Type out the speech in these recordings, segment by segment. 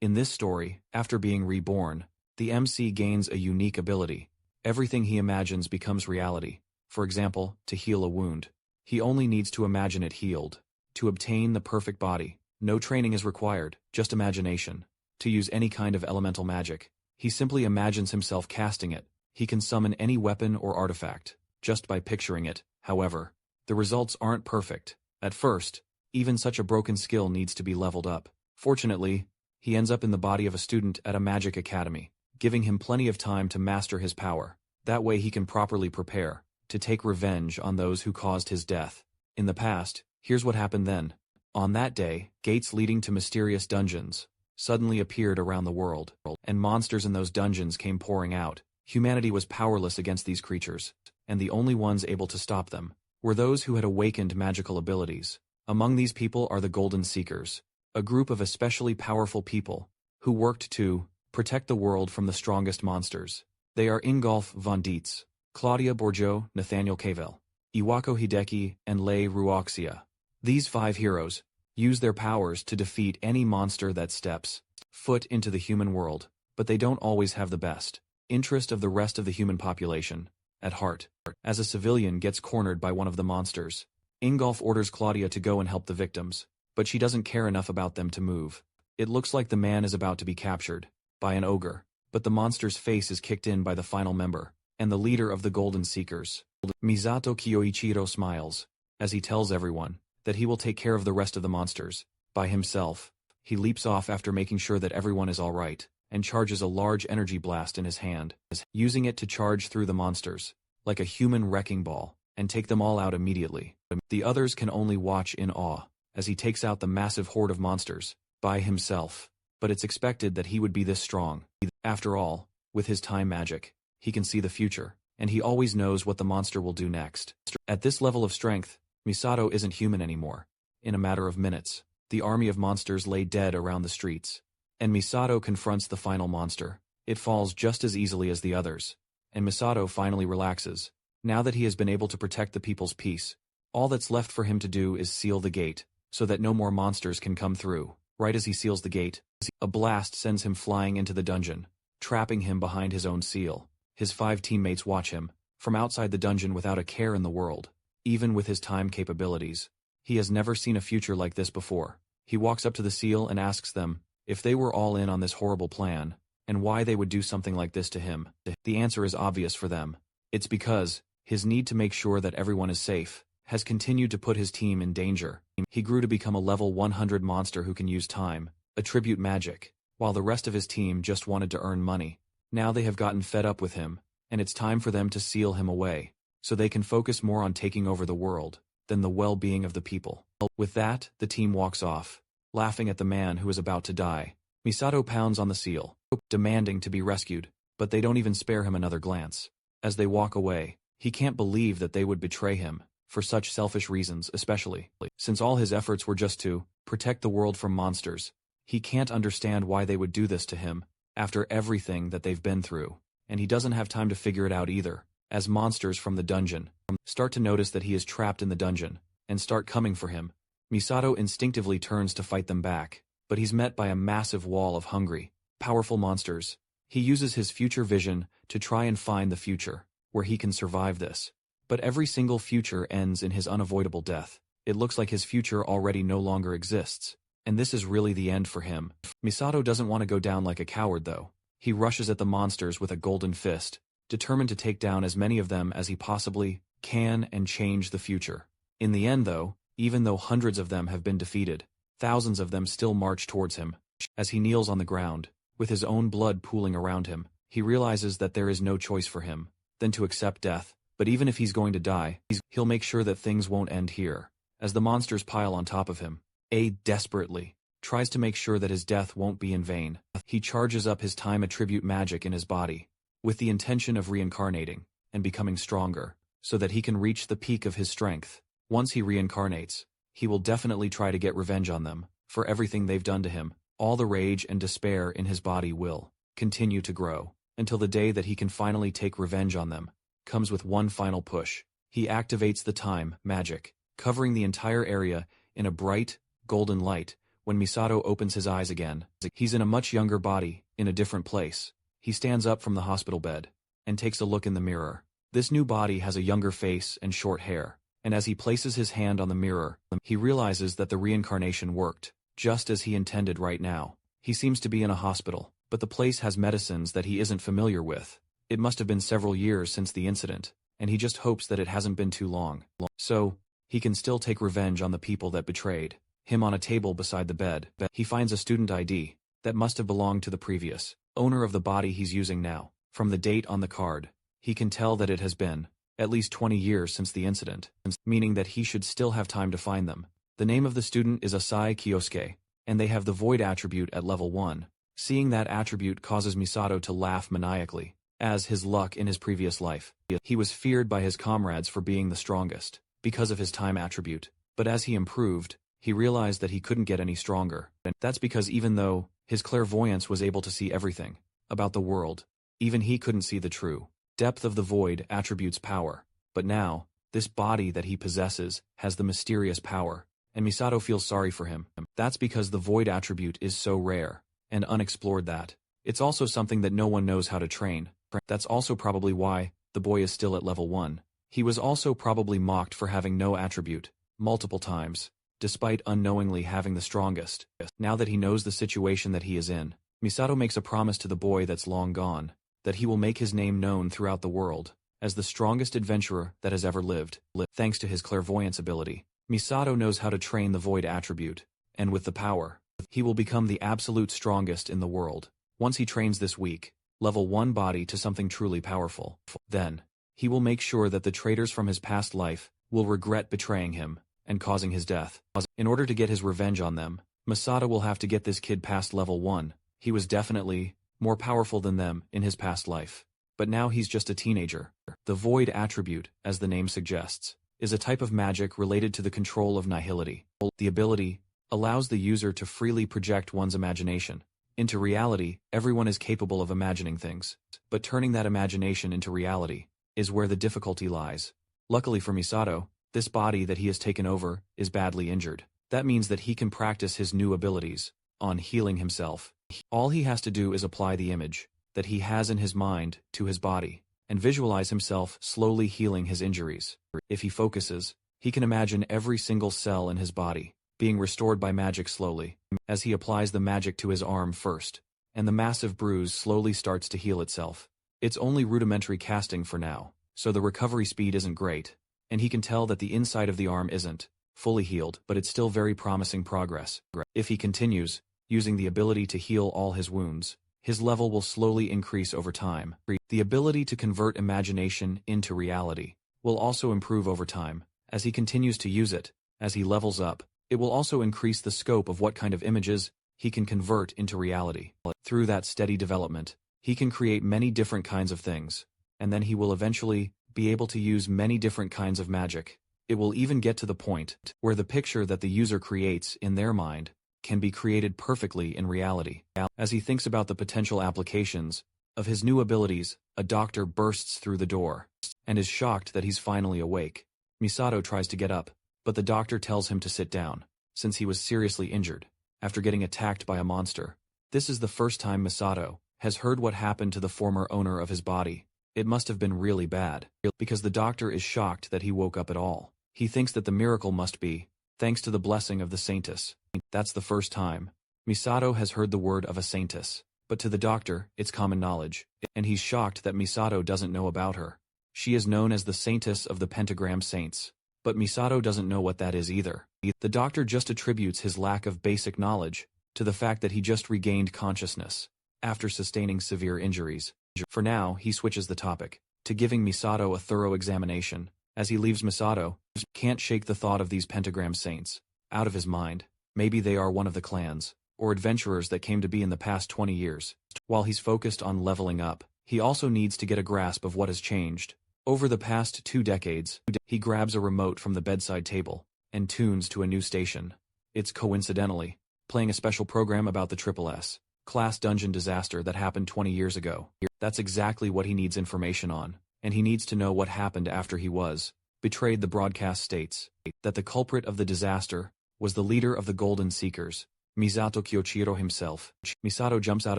In this story, after being reborn, the MC gains a unique ability. Everything he imagines becomes reality. For example, to heal a wound. He only needs to imagine it healed. To obtain the perfect body, no training is required, just imagination. To use any kind of elemental magic, he simply imagines himself casting it. He can summon any weapon or artifact, just by picturing it. However, the results aren't perfect. At first, even such a broken skill needs to be leveled up. Fortunately, he ends up in the body of a student at a magic academy, giving him plenty of time to master his power. That way he can properly prepare to take revenge on those who caused his death. In the past, here's what happened then. On that day, gates leading to mysterious dungeons suddenly appeared around the world, and monsters in those dungeons came pouring out. Humanity was powerless against these creatures, and the only ones able to stop them were those who had awakened magical abilities. Among these people are the Golden Seekers, a group of especially powerful people who worked to protect the world from the strongest monsters. They are Ingolf von Dietz, Claudia Borgeau, Nathaniel Cavell, Iwako Hideki, and Lei Ruoxia. These 5 heroes use their powers to defeat any monster that steps foot into the human world, but they don't always have the best interest of the rest of the human population at heart. As a civilian gets cornered by one of the monsters, Ingolf orders Claudia to go and help the victims, but she doesn't care enough about them to move. It looks like the man is about to be captured by an ogre, but the monster's face is kicked in by the final member, and the leader of the Golden Seekers. Misato Kyoichiro smiles as he tells everyone that he will take care of the rest of the monsters by himself. He leaps off after making sure that everyone is alright, and charges a large energy blast in his hand, using it to charge through the monsters, like a human wrecking ball, and take them all out immediately. The others can only watch in awe, as he takes out the massive horde of monsters, by himself. But it's expected that he would be this strong. After all, with his time magic, he can see the future, and he always knows what the monster will do next. At this level of strength, Misato isn't human anymore. In a matter of minutes, the army of monsters lay dead around the streets, and Misato confronts the final monster. It falls just as easily as the others, and Misato finally relaxes. Now that he has been able to protect the people's peace, all that's left for him to do is seal the gate, so that no more monsters can come through. Right as he seals the gate, a blast sends him flying into the dungeon, trapping him behind his own seal. His 5 teammates watch him from outside the dungeon without a care in the world. Even with his time capabilities, he has never seen a future like this before. He walks up to the seal and asks them if they were all in on this horrible plan, and why they would do something like this to him. The answer is obvious for them. It's because his need to make sure that everyone is safe has continued to put his team in danger. He grew to become a level 100 monster who can use time, attribute magic, while the rest of his team just wanted to earn money. Now they have gotten fed up with him, and it's time for them to seal him away, so they can focus more on taking over the world than the well-being of the people. With that, the team walks off, laughing at the man who is about to die. Misato pounds on the seal, demanding to be rescued, but they don't even spare him another glance. As they walk away, he can't believe that they would betray him, for such selfish reasons especially. Since all his efforts were just to protect the world from monsters, he can't understand why they would do this to him, after everything that they've been through. And he doesn't have time to figure it out either, as monsters from the dungeon start to notice that he is trapped in the dungeon, and start coming for him. Misato instinctively turns to fight them back, but he's met by a massive wall of hungry, powerful monsters. He uses his future vision to try and find the future, where he can survive this. But every single future ends in his unavoidable death. It looks like his future already no longer exists, and this is really the end for him. Misato doesn't want to go down like a coward though. He rushes at the monsters with a golden fist, determined to take down as many of them as he possibly can and change the future. In the end though, even though hundreds of them have been defeated, thousands of them still march towards him. As he kneels on the ground, with his own blood pooling around him, he realizes that there is no choice for him than to accept death. But even if he's going to die, he'll make sure that things won't end here. As the monsters pile on top of him, A desperately tries to make sure that his death won't be in vain. He charges up his time attribute magic in his body, with the intention of reincarnating and becoming stronger, so that he can reach the peak of his strength. Once he reincarnates, he will definitely try to get revenge on them for everything they've done to him. All the rage and despair in his body will continue to grow, until the day that he can finally take revenge on them comes with one final push. He activates the time magic, covering the entire area in a bright, golden light, when Misato opens his eyes again, he's in a much younger body, in a different place. He stands up from the hospital bed and takes a look in the mirror. This new body has a younger face and short hair, and as he places his hand on the mirror, he realizes that the reincarnation worked, just as he intended right now. He seems to be in a hospital, but the place has medicines that he isn't familiar with. It must have been several years since the incident, and he just hopes that it hasn't been too long. So, he can still take revenge on the people that betrayed him. On a table beside the bed, he finds a student ID that must have belonged to the previous owner of the body he's using now. From the date on the card, he can tell that it has been at least 20 years since the incident, meaning that he should still have time to find them. The name of the student is Asai Kyosuke, and they have the Void attribute at level 1. Seeing that attribute causes Misato to laugh maniacally, as his luck in his previous life. He was feared by his comrades for being the strongest, because of his time attribute, but as he improved, he realized that he couldn't get any stronger. That's because even though his clairvoyance was able to see everything about the world, even he couldn't see the true depth of the Void attribute's power. But now, this body that he possesses has the mysterious power, and Misato feels sorry for him. That's because the Void attribute is so rare and unexplored that it's also something that no one knows how to train. That's also probably why the boy is still at level 1. He was also probably mocked for having no attribute multiple times, despite unknowingly having the strongest. Now that he knows the situation that he is in, Misato makes a promise to the boy that's long gone, that he will make his name known throughout the world as the strongest adventurer that has ever lived. Thanks to his clairvoyance ability, Misato knows how to train the Void attribute, and with the power, he will become the absolute strongest in the world. Once he trains this weak, level 1 body to something truly powerful, then he will make sure that the traitors from his past life will regret betraying him and causing his death. In order to get his revenge on them, Misato will have to get this kid past level 1. He was definitely more powerful than them in his past life, but now he's just a teenager. The Void attribute, as the name suggests, is a type of magic related to the control of nihility. The ability allows the user to freely project one's imagination into reality. Everyone is capable of imagining things, but turning that imagination into reality is where the difficulty lies. Luckily for Misato, this body that he has taken over is badly injured. That means that he can practice his new abilities on healing himself. All he has to do is apply the image that he has in his mind to his body, and visualize himself slowly healing his injuries. If he focuses, he can imagine every single cell in his body being restored by magic slowly, as he applies the magic to his arm first, and the massive bruise slowly starts to heal itself. It's only rudimentary casting for now, so the recovery speed isn't great, and he can tell that the inside of the arm isn't fully healed, but it's still very promising progress. If he continues using the ability to heal all his wounds, his level will slowly increase over time. The ability to convert imagination into reality will also improve over time. As he continues to use it, as he levels up, it will also increase the scope of what kind of images he can convert into reality. Through that steady development, he can create many different kinds of things, and then he will eventually be able to use many different kinds of magic. It will even get to the point where the picture that the user creates in their mind can be created perfectly in reality. As he thinks about the potential applications of his new abilities, a doctor bursts through the door and is shocked that he's finally awake. Misato tries to get up, but the doctor tells him to sit down, since he was seriously injured after getting attacked by a monster. This is the first time Misato has heard what happened to the former owner of his body. It must have been really bad, because the doctor is shocked that he woke up at all. He thinks that the miracle must be thanks to the blessing of the saintess. That's the first time Misato has heard the word of a saintess, but to the doctor, it's common knowledge, and he's shocked that Misato doesn't know about her. She is known as the saintess of the pentagram saints, but Misato doesn't know what that is either. The doctor just attributes his lack of basic knowledge to the fact that he just regained consciousness after sustaining severe injuries. For now, he switches the topic to giving Misato a thorough examination. As he leaves, Misato can't shake the thought of these pentagram saints out of his mind. Maybe they are one of the clans or adventurers that came to be in the past 20 years. While he's focused on leveling up, he also needs to get a grasp of what has changed over the past 2 decades. He grabs a remote from the bedside table and tunes to a new station. It's coincidentally playing a special program about the S class dungeon disaster that happened 20 years ago. That's exactly what he needs information on, and he needs to know what happened after he was betrayed. The broadcast states that the culprit of the disaster was the leader of the Golden Seekers, Misato Kyoichiro himself. Misato jumps out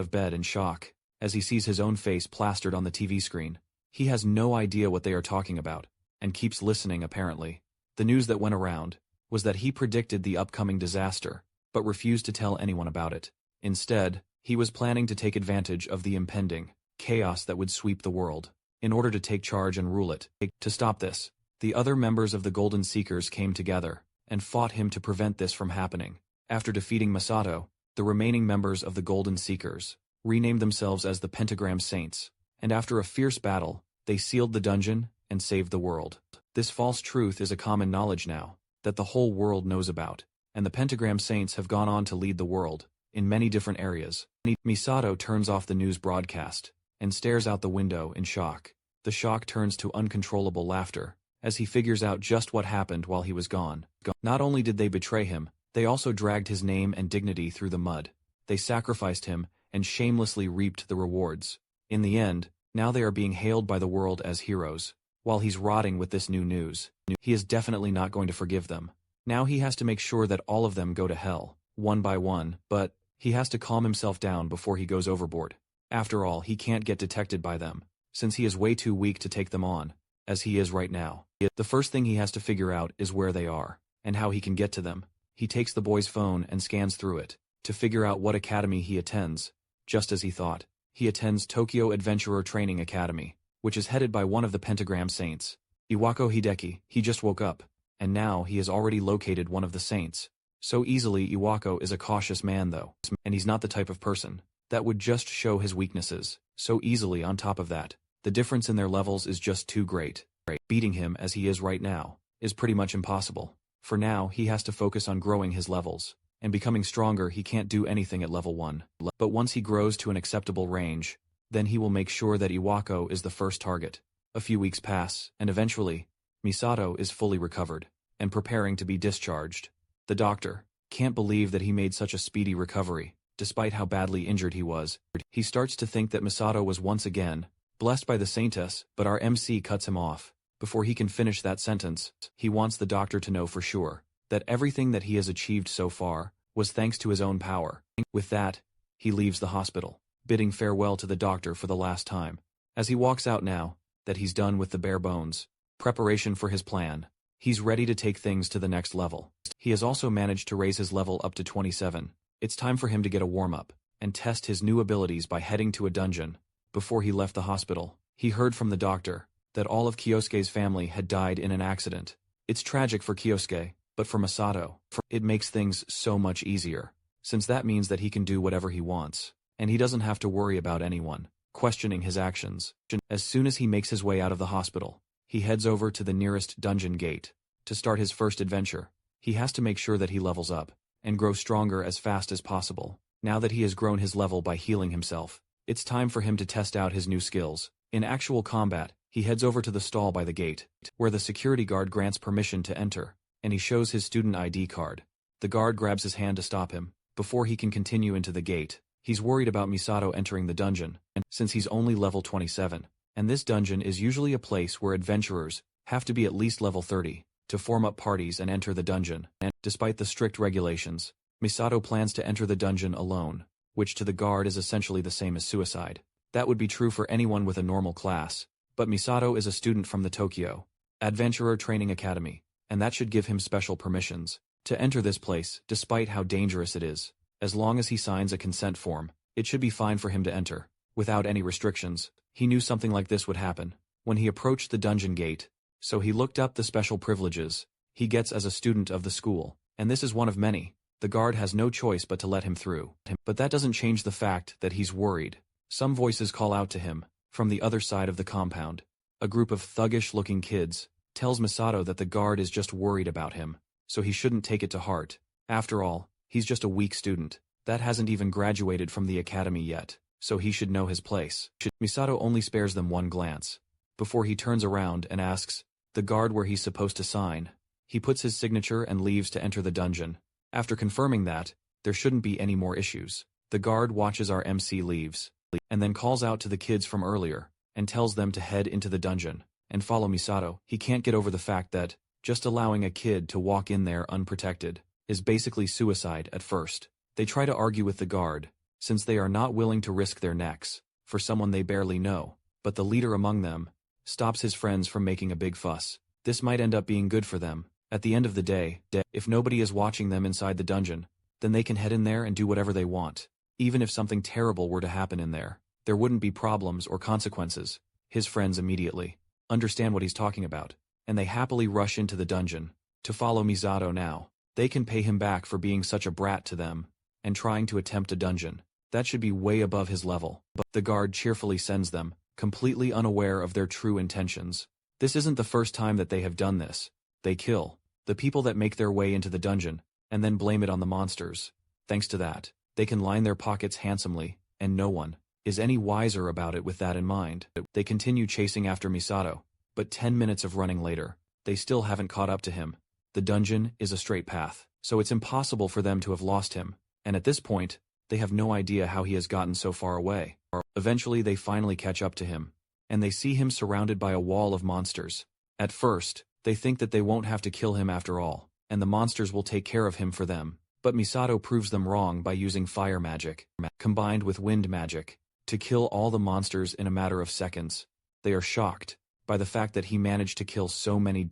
of bed in shock as he sees his own face plastered on the TV screen. He has no idea what they are talking about, and keeps listening apparently. The news that went around was that he predicted the upcoming disaster, but refused to tell anyone about it. Instead, he was planning to take advantage of the impending chaos that would sweep the world, in order to take charge and rule it. To stop this, the other members of the Golden Seekers came together, and fought him to prevent this from happening. After defeating Misato, the remaining members of the Golden Seekers renamed themselves as the Pentagram Saints, and after a fierce battle, they sealed the dungeon and saved the world. This false truth is a common knowledge now, that the whole world knows about, and the Pentagram Saints have gone on to lead the world, in many different areas. Misato turns off the news broadcast, and stares out the window in shock. The shock turns to uncontrollable laughter, as he figures out just what happened while he was gone. Not only did they betray him, they also dragged his name and dignity through the mud. They sacrificed him, and shamelessly reaped the rewards. In the end, now they are being hailed by the world as heroes. While he's rotting with this new news, he is definitely not going to forgive them. Now he has to make sure that all of them go to hell, one by one, but he has to calm himself down before he goes overboard. After all, he can't get detected by them, since he is way too weak to take them on, as he is right now. The first thing he has to figure out is where they are, and how he can get to them. He takes the boy's phone and scans through it, to figure out what academy he attends. Just as he thought, he attends Tokyo Adventurer Training Academy, which is headed by one of the Pentagram Saints, Iwako Hideki. He just woke up, and now he has already located one of the saints. So easily. Iwako is a cautious man though, and he's not the type of person that would just show his weaknesses so easily. On top of that, the difference in their levels is just too great. Beating him as he is right now is pretty much impossible. For now, he has to focus on growing his levels, and becoming stronger. He can't do anything at level 1. But once he grows to an acceptable range, then he will make sure that Iwako is the first target. A few weeks pass, and eventually, Misato is fully recovered, and preparing to be discharged. The doctor can't believe that he made such a speedy recovery, despite how badly injured he was. He starts to think that Misato was once again blessed by the saintess, but our MC cuts him off. Before he can finish that sentence, he wants the doctor to know for sure that everything that he has achieved so far was thanks to his own power. With that, he leaves the hospital, bidding farewell to the doctor for the last time. As he walks out now that he's done with the bare bones preparation for his plan, he's ready to take things to the next level. He has also managed to raise his level up to 27. It's time for him to get a warm-up and test his new abilities by heading to a dungeon. Before he left the hospital, he heard from the doctor that all of Kyosuke's family had died in an accident. It's tragic for Kyosuke, but for Misato, it makes things so much easier, since that means that he can do whatever he wants, and he doesn't have to worry about anyone questioning his actions. As soon as he makes his way out of the hospital, he heads over to the nearest dungeon gate to start his first adventure. He has to make sure that he levels up and grow stronger as fast as possible. Now that he has grown his level by healing himself, it's time for him to test out his new skills. In actual combat, he heads over to the stall by the gate, where the security guard grants permission to enter, and he shows his student ID card. The guard grabs his hand to stop him before he can continue into the gate. He's worried about Misato entering the dungeon, and since he's only level 27, and this dungeon is usually a place where adventurers have to be at least level 30 to form up parties and enter the dungeon. And despite the strict regulations, Misato plans to enter the dungeon alone, which to the guard is essentially the same as suicide. That would be true for anyone with a normal class, but Misato is a student from the Tokyo Adventurer Training Academy, and that should give him special permissions to enter this place, despite how dangerous it is. As long as he signs a consent form, it should be fine for him to enter, without any restrictions. He knew something like this would happen when he approached the dungeon gate, so he looked up the special privileges he gets as a student of the school, and this is one of many. The guard has no choice but to let him through. But that doesn't change the fact that he's worried. Some voices call out to him from the other side of the compound. A group of thuggish-looking kids tells Misato that the guard is just worried about him, so he shouldn't take it to heart. After all, he's just a weak student that hasn't even graduated from the academy yet, so he should know his place. Misato only spares them one glance before he turns around and asks the guard where he's supposed to sign. He puts his signature and leaves to enter the dungeon. After confirming that there shouldn't be any more issues, the guard watches our MC leaves, and then calls out to the kids from earlier, and tells them to head into the dungeon and follow Misato. He can't get over the fact that just allowing a kid to walk in there unprotected is basically suicide at first. They try to argue with the guard, since they are not willing to risk their necks for someone they barely know, but the leader among them stops his friends from making a big fuss. This might end up being good for them. At the end of the day, if nobody is watching them inside the dungeon, then they can head in there and do whatever they want. Even if something terrible were to happen in there wouldn't be problems or consequences. His friends immediately understand what he's talking about, and they happily rush into the dungeon to follow Misato now. They can pay him back for being such a brat to them and trying to attempt a dungeon. That should be way above his level. But the guard cheerfully sends them, completely unaware of their true intentions. This isn't the first time that they have done this. They kill the people that make their way into the dungeon, and then blame it on the monsters. Thanks to that, they can line their pockets handsomely, and no one is any wiser about it with that in mind. They continue chasing after Misato, but 10 minutes of running later, they still haven't caught up to him. The dungeon is a straight path, so it's impossible for them to have lost him, and at this point, they have no idea how he has gotten so far away. Eventually they finally catch up to him, and they see him surrounded by a wall of monsters. At first, they think that they won't have to kill him after all, and the monsters will take care of him for them. But Misato proves them wrong by using fire magic, combined with wind magic, to kill all the monsters in a matter of seconds. They are shocked by the fact that he managed to kill so many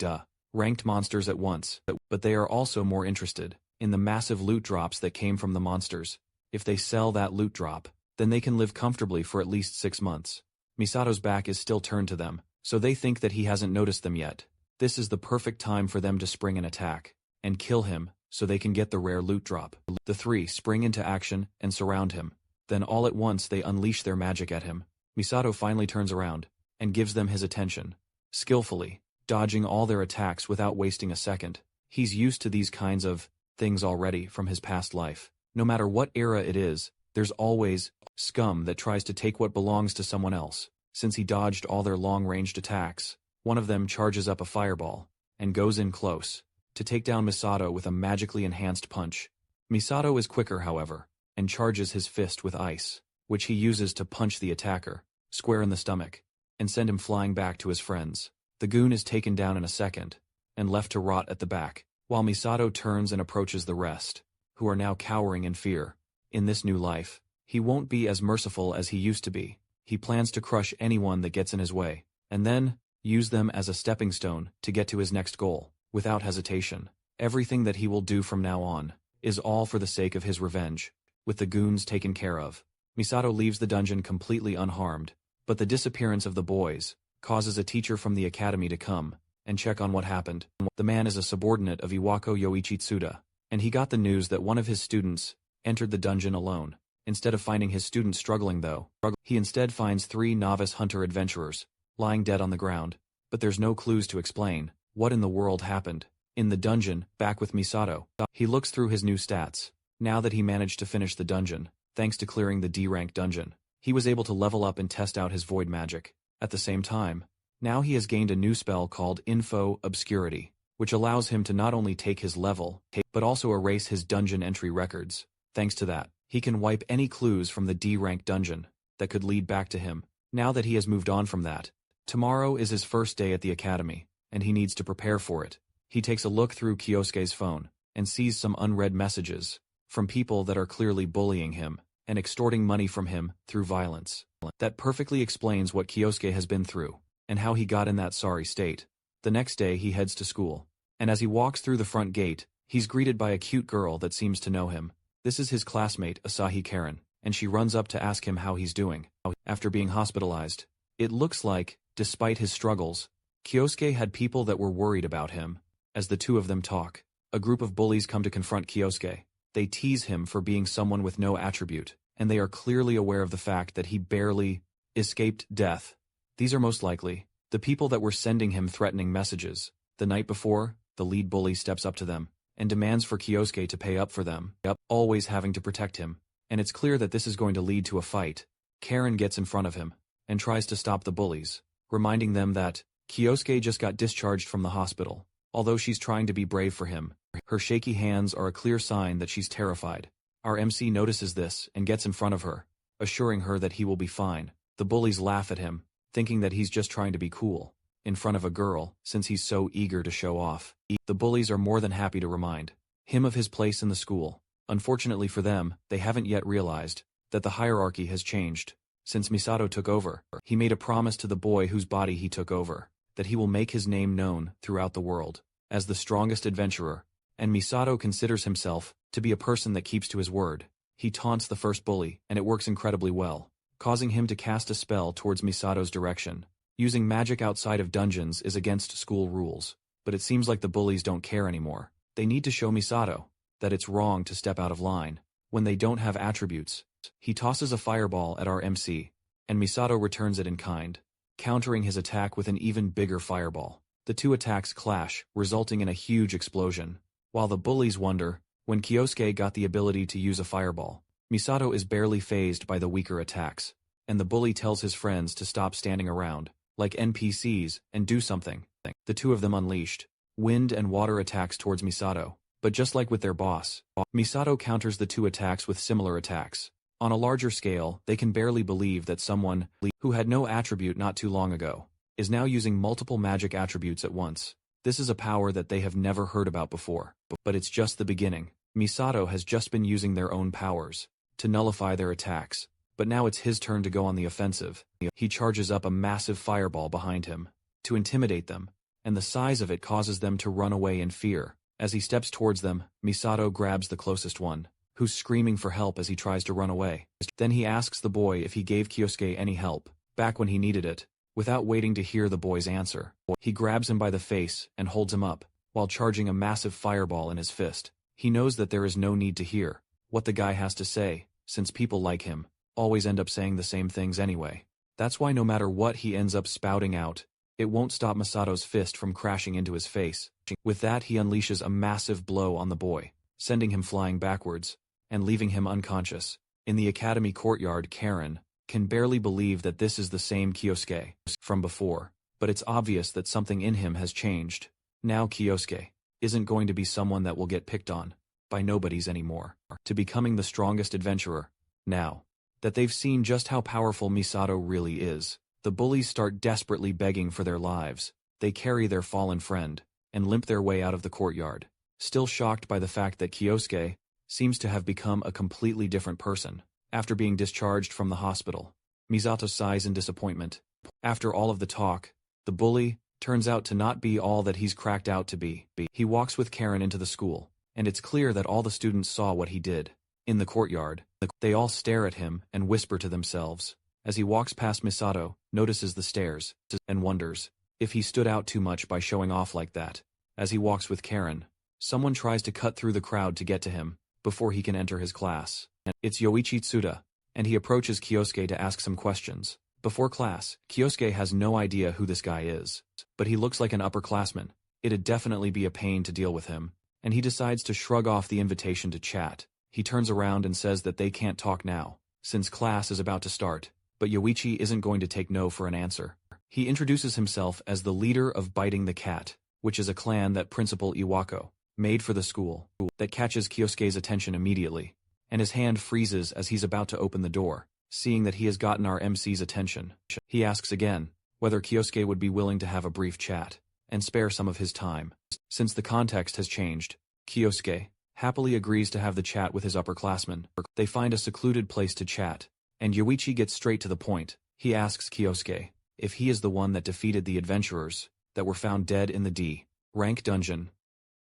ranked monsters at once, but they are also more interested in the massive loot drops that came from the monsters. If they sell that loot drop, then they can live comfortably for at least 6 months. Misato's back is still turned to them, so they think that he hasn't noticed them yet. This is the perfect time for them to spring an attack and kill him so they can get the rare loot drop. The three spring into action and surround him. Then all at once they unleash their magic at him. Misato finally turns around and gives them his attention, skillfully dodging all their attacks without wasting a second. He's used to these kinds of things already from his past life. No matter what era it is, there's always scum that tries to take what belongs to someone else. Since he dodged all their long-ranged attacks, one of them charges up a fireball and goes in close to take down Misato with a magically enhanced punch. Misato is quicker, however, and charges his fist with ice, which he uses to punch the attacker square in the stomach and send him flying back to his friends. The goon is taken down in a second and left to rot at the back, while Misato turns and approaches the rest, who are now cowering in fear. In this new life, he won't be as merciful as he used to be. He plans to crush anyone that gets in his way, and then use them as a stepping stone to get to his next goal, without hesitation. Everything that he will do from now on is all for the sake of his revenge. With the goons taken care of, Misato leaves the dungeon completely unharmed, but the disappearance of the boys causes a teacher from the academy to come and check on what happened. The man is a subordinate of Iwako Yoichi Tsuda, and he got the news that one of his students entered the dungeon alone. Instead of finding his student struggling though, he instead finds 3 novice hunter adventurers lying dead on the ground, but there's no clues to explain what in the world happened. In the dungeon, back with Misato, he looks through his new stats. Now that he managed to finish the dungeon, thanks to clearing the D-rank dungeon, he was able to level up and test out his void magic. At the same time, now he has gained a new spell called Info Obscurity, which allows him to not only take his level, but also erase his dungeon entry records. Thanks to that, he can wipe any clues from the D-rank dungeon that could lead back to him. Now that he has moved on from that, tomorrow is his first day at the academy, and he needs to prepare for it. He takes a look through Kyosuke's phone and sees some unread messages from people that are clearly bullying him and extorting money from him through violence. That perfectly explains what Kyosuke has been through and how he got in that sorry state. The next day he heads to school, and as he walks through the front gate, he's greeted by a cute girl that seems to know him. This is his classmate Asahi Karen, and she runs up to ask him how he's doing after being hospitalized. It looks like, despite his struggles, Kyosuke had people that were worried about him. As the two of them talk, a group of bullies come to confront Kyosuke. They tease him for being someone with no attribute, and they are clearly aware of the fact that he barely escaped death. These are most likely the people that were sending him threatening messages. The night before, the lead bully steps up to them and demands for Kyosuke to pay up for them, always having to protect him, and it's clear that this is going to lead to a fight. Karen gets in front of him and tries to stop the bullies, reminding them that Kyosuke just got discharged from the hospital. Although she's trying to be brave for him, her shaky hands are a clear sign that she's terrified. Our MC notices this and gets in front of her, assuring her that he will be fine. The bullies laugh at him, thinking that he's just trying to be cool in front of a girl, since he's so eager to show off. The bullies are more than happy to remind him of his place in the school. Unfortunately for them, they haven't yet realized that the hierarchy has changed. Since Misato took over, he made a promise to the boy whose body he took over, that he will make his name known throughout the world as the strongest adventurer, and Misato considers himself to be a person that keeps to his word. He taunts the first bully, and it works incredibly well, causing him to cast a spell towards Misato's direction. Using magic outside of dungeons is against school rules, but it seems like the bullies don't care anymore. They need to show Misato that it's wrong to step out of line when they don't have attributes. He tosses a fireball at our MC, and Misato returns it in kind, countering his attack with an even bigger fireball. The two attacks clash, resulting in a huge explosion. While the bullies wonder when Kyosuke got the ability to use a fireball, Misato is barely fazed by the weaker attacks, and the bully tells his friends to stop standing around like NPCs and do something. The two of them unleashed wind and water attacks towards Misato, but just like with their boss, Misato counters the two attacks with similar attacks. On a larger scale, they can barely believe that someone who had no attribute not too long ago is now using multiple magic attributes at once. This is a power that they have never heard about before, but it's just the beginning. Misato has just been using their own powers to nullify their attacks, but now it's his turn to go on the offensive. He charges up a massive fireball behind him to intimidate them, and the size of it causes them to run away in fear. As he steps towards them, Misato grabs the closest one, who's screaming for help as he tries to run away. Then he asks the boy if he gave Kyosuke any help back when he needed it. Without waiting to hear the boy's answer, he grabs him by the face and holds him up, while charging a massive fireball in his fist. He knows that there is no need to hear what the guy has to say, since people like him always end up saying the same things anyway. That's why no matter what he ends up spouting out, it won't stop Misato's fist from crashing into his face. With that, he unleashes a massive blow on the boy, sending him flying backwards and leaving him unconscious. In the academy courtyard, Karen can barely believe that this is the same Kyosuke from before, but it's obvious that something in him has changed. Now Kyosuke isn't going to be someone that will get picked on by nobodies anymore, to becoming the strongest adventurer. Now that they've seen just how powerful Misato really is, the bullies start desperately begging for their lives. They carry their fallen friend and limp their way out of the courtyard, still shocked by the fact that Kyosuke seems to have become a completely different person after being discharged from the hospital. Misato sighs in disappointment. After all of the talk, the bully turns out to not be all that he's cracked out to be. He walks with Karen into the school, and it's clear that all the students saw what he did. In the courtyard, they all stare at him and whisper to themselves. As he walks past Misato, notices the stares, and wonders if he stood out too much by showing off like that. As he walks with Karen, someone tries to cut through the crowd to get to him before he can enter his class. It's Yoichi Tsuda, and he approaches Kyosuke to ask some questions. Before class, Kyosuke has no idea who this guy is, but he looks like an upperclassman. It'd definitely be a pain to deal with him, and he decides to shrug off the invitation to chat. He turns around and says that they can't talk now, since class is about to start, but Yoichi isn't going to take no for an answer. He introduces himself as the leader of Biting the Cat, which is a clan that Principal Iwako made for the school. That catches Kyosuke's attention immediately, and his hand freezes as he's about to open the door, seeing that he has gotten our MC's attention. He asks again whether Kyosuke would be willing to have a brief chat and spare some of his time. Since the context has changed, Kyosuke happily agrees to have the chat with his upperclassmen. They find a secluded place to chat, and Yoichi gets straight to the point. He asks Kyosuke if he is the one that defeated the adventurers that were found dead in the D-rank dungeon.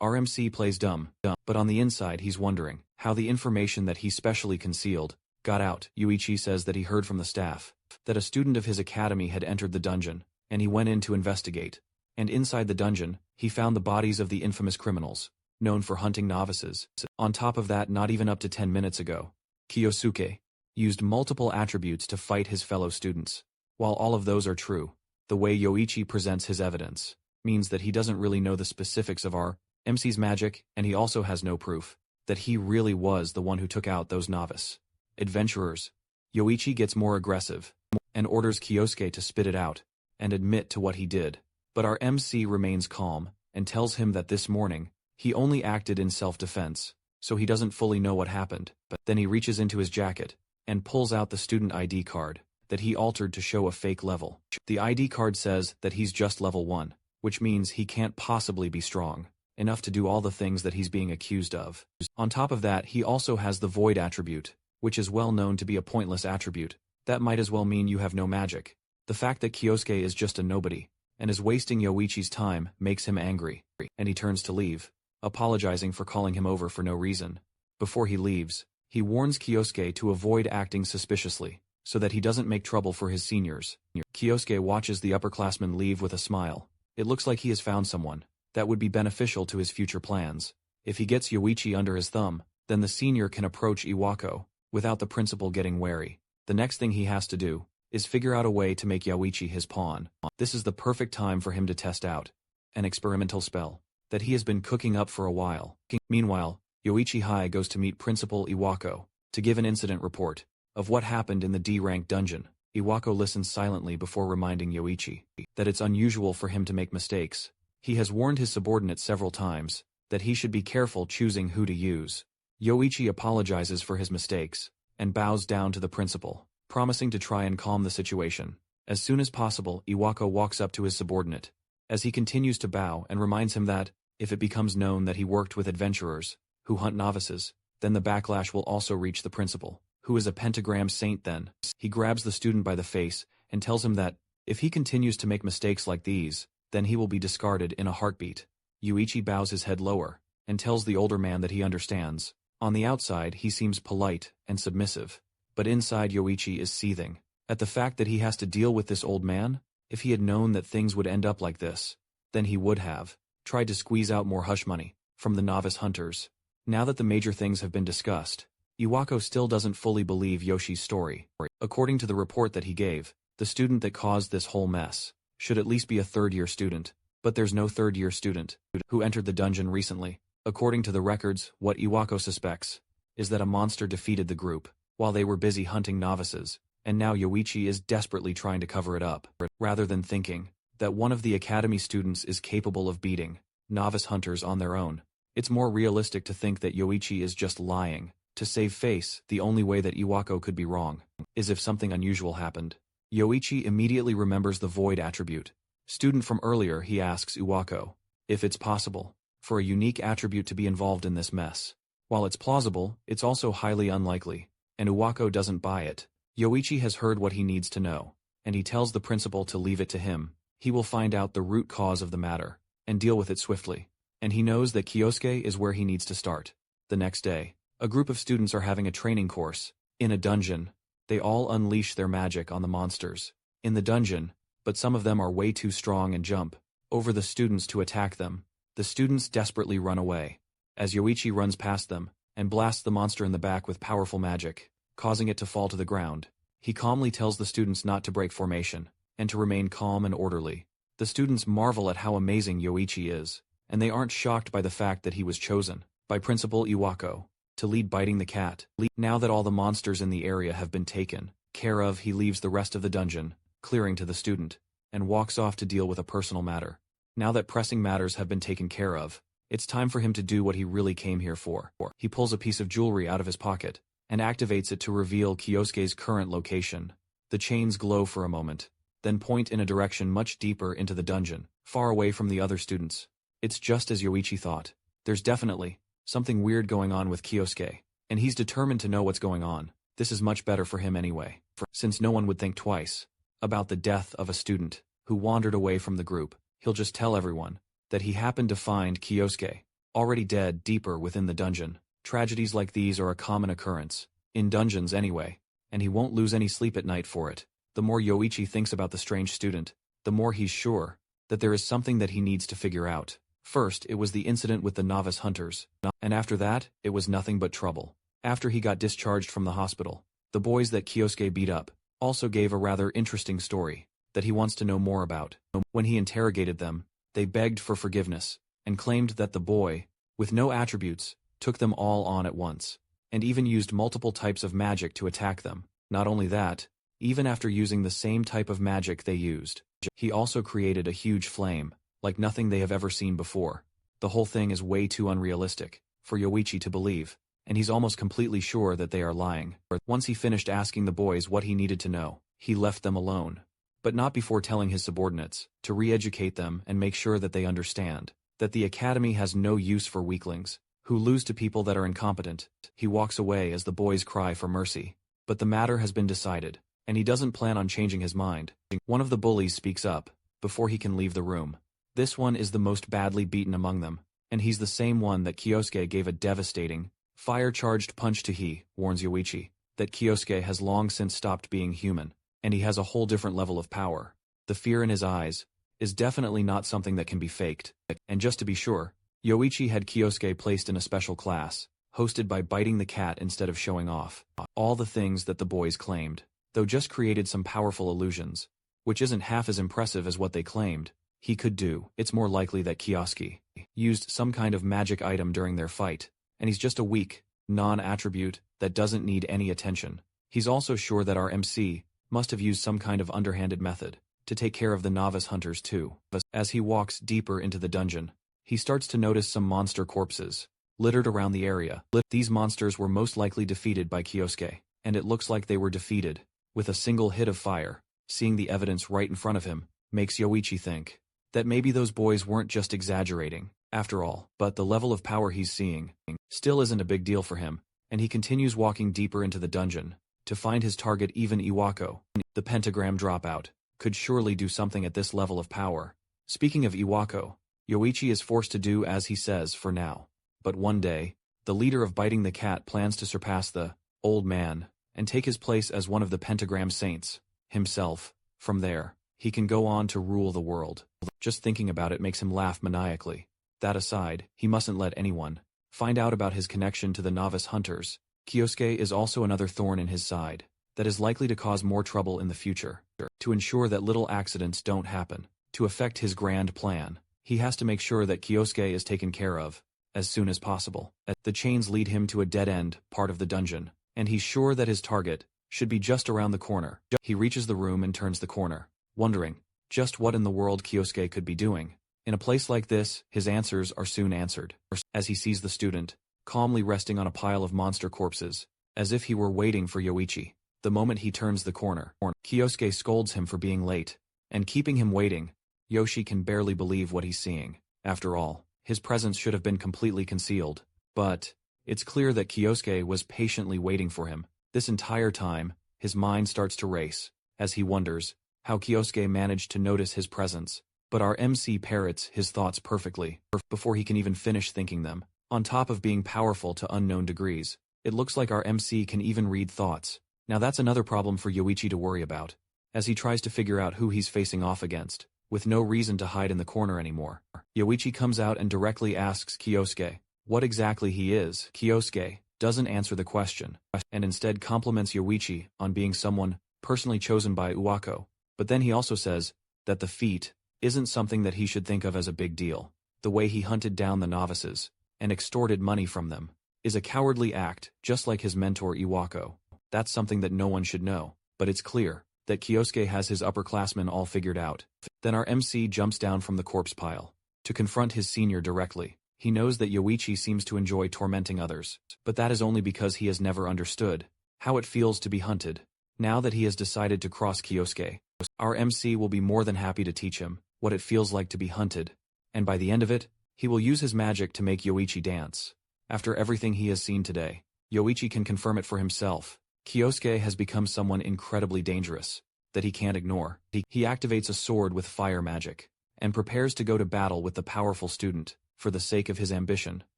Our MC plays dumb, but on the inside he's wondering how the information that he specially concealed got out. Yoichi says that he heard from the staff that a student of his academy had entered the dungeon, and he went in to investigate. And inside the dungeon, he found the bodies of the infamous criminals, known for hunting novices. On top of that, not even up to 10 minutes ago, Kyosuke used multiple attributes to fight his fellow students. While all of those are true, the way Yoichi presents his evidence means that he doesn't really know the specifics of our MC's magic, and he also has no proof that he really was the one who took out those novice adventurers. Yoichi gets more aggressive and orders Kyosuke to spit it out and admit to what he did. But our MC remains calm and tells him that this morning he only acted in self-defense, so he doesn't fully know what happened. But then he reaches into his jacket and pulls out the student ID card that he altered to show a fake level. The ID card says that he's just level 1, which means he can't possibly be strong. enough to do all the things that he's being accused of. On top of that, he also has the void attribute, which is well known to be a pointless attribute. That might as well mean you have no magic. The fact that Kyosuke is just a nobody, and is wasting Yoichi's time, makes him angry, and he turns to leave, apologizing for calling him over for no reason. Before he leaves, he warns Kyosuke to avoid acting suspiciously, so that he doesn't make trouble for his seniors. Kyosuke watches the upperclassman leave with a smile. It looks like he has found someone that would be beneficial to his future plans. If he gets Yoichi under his thumb, then the senior can approach Iwako, without the principal getting wary. The next thing he has to do is figure out a way to make Yoichi his pawn. This is the perfect time for him to test out an experimental spell that he has been cooking up for a while. Meanwhile, Yoichi Hai goes to meet Principal Iwako to give an incident report of what happened in the D-rank dungeon. Iwako listens silently before reminding Yoichi that it's unusual for him to make mistakes. He has warned his subordinate several times that he should be careful choosing who to use. Yoichi apologizes for his mistakes and bows down to the principal, promising to try and calm the situation. As soon as possible, Iwako walks up to his subordinate, as he continues to bow and reminds him that, if it becomes known that he worked with adventurers who hunt novices, then the backlash will also reach the principal, who is a pentagram saint then. He grabs the student by the face and tells him that, if he continues to make mistakes like these, then he will be discarded in a heartbeat. Yoichi bows his head lower, and tells the older man that he understands. On the outside he seems polite and submissive, but inside Yoichi is seething at the fact that he has to deal with this old man. If he had known that things would end up like this, then he would have tried to squeeze out more hush money from the novice hunters. Now that the major things have been discussed, Iwako still doesn't fully believe Yoshi's story. According to the report that he gave, the student that caused this whole mess should at least be a third-year student, but there's no third-year student who entered the dungeon recently. According to the records, what Iwako suspects is that a monster defeated the group while they were busy hunting novices, and now Yoichi is desperately trying to cover it up, rather than thinking that one of the academy students is capable of beating novice hunters on their own. It's more realistic to think that Yoichi is just lying to save face. The only way that Iwako could be wrong is if something unusual happened. Yoichi immediately remembers the void attribute. Student from earlier, he asks Iwako if it's possible for a unique attribute to be involved in this mess. While it's plausible, it's also highly unlikely, and Iwako doesn't buy it. Yoichi has heard what he needs to know, and he tells the principal to leave it to him. He will find out the root cause of the matter and deal with it swiftly. And he knows that Kyosuke is where he needs to start. The next day, a group of students are having a training course in a dungeon. They all unleash their magic on the monsters in the dungeon, but some of them are way too strong and jump over the students to attack them. The students desperately run away, as Yoichi runs past them and blasts the monster in the back with powerful magic, causing it to fall to the ground. He calmly tells the students not to break formation, and to remain calm and orderly. The students marvel at how amazing Yoichi is, and they aren't shocked by the fact that he was chosen by Principal Iwako to lead Biting the Cat. Now that all the monsters in the area have been taken care of, he leaves the rest of the dungeon, clearing to the student, and walks off to deal with a personal matter. Now that pressing matters have been taken care of, it's time for him to do what he really came here for. He pulls a piece of jewelry out of his pocket and activates it to reveal Kyosuke's current location. The chains glow for a moment, then point in a direction much deeper into the dungeon, far away from the other students. It's just as Yoichi thought. There's definitely something weird going on with Kyosuke, and he's determined to know what's going on. This is much better for him anyway, since no one would think twice about the death of a student who wandered away from the group. He'll just tell everyone that he happened to find Kyosuke already dead deeper within the dungeon. Tragedies like these are a common occurrence in dungeons anyway, and he won't lose any sleep at night for it. The more Yoichi thinks about the strange student, the more he's sure that there is something that he needs to figure out. First, it was the incident with the novice hunters, and after that, it was nothing but trouble. After he got discharged from the hospital, the boys that Kyosuke beat up also gave a rather interesting story that he wants to know more about. When he interrogated them, they begged for forgiveness and claimed that the boy, with no attributes, took them all on at once, and even used multiple types of magic to attack them. Not only that, even after using the same type of magic they used, he also created a huge flame, like nothing they have ever seen before. The whole thing is way too unrealistic for Yoichi to believe, and he's almost completely sure that they are lying. Once he finished asking the boys what he needed to know, he left them alone, but not before telling his subordinates to re-educate them and make sure that they understand that the academy has no use for weaklings, who lose to people that are incompetent. He walks away as the boys cry for mercy. But the matter has been decided, and he doesn't plan on changing his mind. One of the bullies speaks up, before he can leave the room. This one is the most badly beaten among them, and he's the same one that Kyosuke gave a devastating, fire-charged punch to. He warns Yoichi that Kyosuke has long since stopped being human, and he has a whole different level of power. The fear in his eyes is definitely not something that can be faked. And just to be sure, Yoichi had Kyosuke placed in a special class, hosted by biting the cat instead of showing off all the things that the boys claimed, though just created some powerful illusions, which isn't half as impressive as what they claimed he could do. It's more likely that Kyosuke used some kind of magic item during their fight, and he's just a weak, non-attribute that doesn't need any attention. He's also sure that our MC must have used some kind of underhanded method to take care of the novice hunters too. As he walks deeper into the dungeon, he starts to notice some monster corpses littered around the area. These monsters were most likely defeated by Kyosuke, and it looks like they were defeated with a single hit of fire. Seeing the evidence right in front of him makes Yoichi think that maybe those boys weren't just exaggerating, after all. But the level of power he's seeing still isn't a big deal for him, and he continues walking deeper into the dungeon to find his target. Even Iwako, the pentagram dropout, could surely do something at this level of power. Speaking of Iwako, Yoichi is forced to do as he says for now. But one day, the leader of Biting the Cat plans to surpass the old man and take his place as one of the pentagram saints himself. From there, he can go on to rule the world. Just thinking about it makes him laugh maniacally. That aside, he mustn't let anyone find out about his connection to the novice hunters. Kyosuke is also another thorn in his side that is likely to cause more trouble in the future. To ensure that little accidents don't happen to affect his grand plan, he has to make sure that Kyosuke is taken care of as soon as possible. The chains lead him to a dead-end part of the dungeon, and he's sure that his target should be just around the corner. He reaches the room and turns the corner, wondering just what in the world Kyosuke could be doing. In a place like this, his answers are soon answered, as he sees the student calmly resting on a pile of monster corpses, as if he were waiting for Yoichi. The moment he turns the corner, Kyosuke scolds him for being late and keeping him waiting. Yoshi can barely believe what he's seeing. After all, his presence should have been completely concealed. But it's clear that Kyosuke was patiently waiting for him. This entire time, his mind starts to race, as he wonders how Kyosuke managed to notice his presence. But our MC parrots his thoughts perfectly, before he can even finish thinking them. On top of being powerful to unknown degrees, it looks like our MC can even read thoughts. Now that's another problem for Yoichi to worry about, as he tries to figure out who he's facing off against, with no reason to hide in the corner anymore. Yoichi comes out and directly asks Kyosuke what exactly he is. Kyosuke doesn't answer the question, and instead compliments Yoichi on being someone personally chosen by Iwako. But then he also says that the feat isn't something that he should think of as a big deal. The way he hunted down the novices and extorted money from them is a cowardly act, just like his mentor Iwako. That's something that no one should know, but it's clear that Kyosuke has his upperclassmen all figured out. Then our MC jumps down from the corpse pile to confront his senior directly. He knows that Yoichi seems to enjoy tormenting others, but that is only because he has never understood how it feels to be hunted. Now that he has decided to cross Kyosuke, our MC will be more than happy to teach him what it feels like to be hunted, and by the end of it, he will use his magic to make Yoichi dance. After everything he has seen today, Yoichi can confirm it for himself. Kyosuke has become someone incredibly dangerous that he can't ignore. He activates a sword with fire magic and prepares to go to battle with the powerful student. For the sake of his ambition,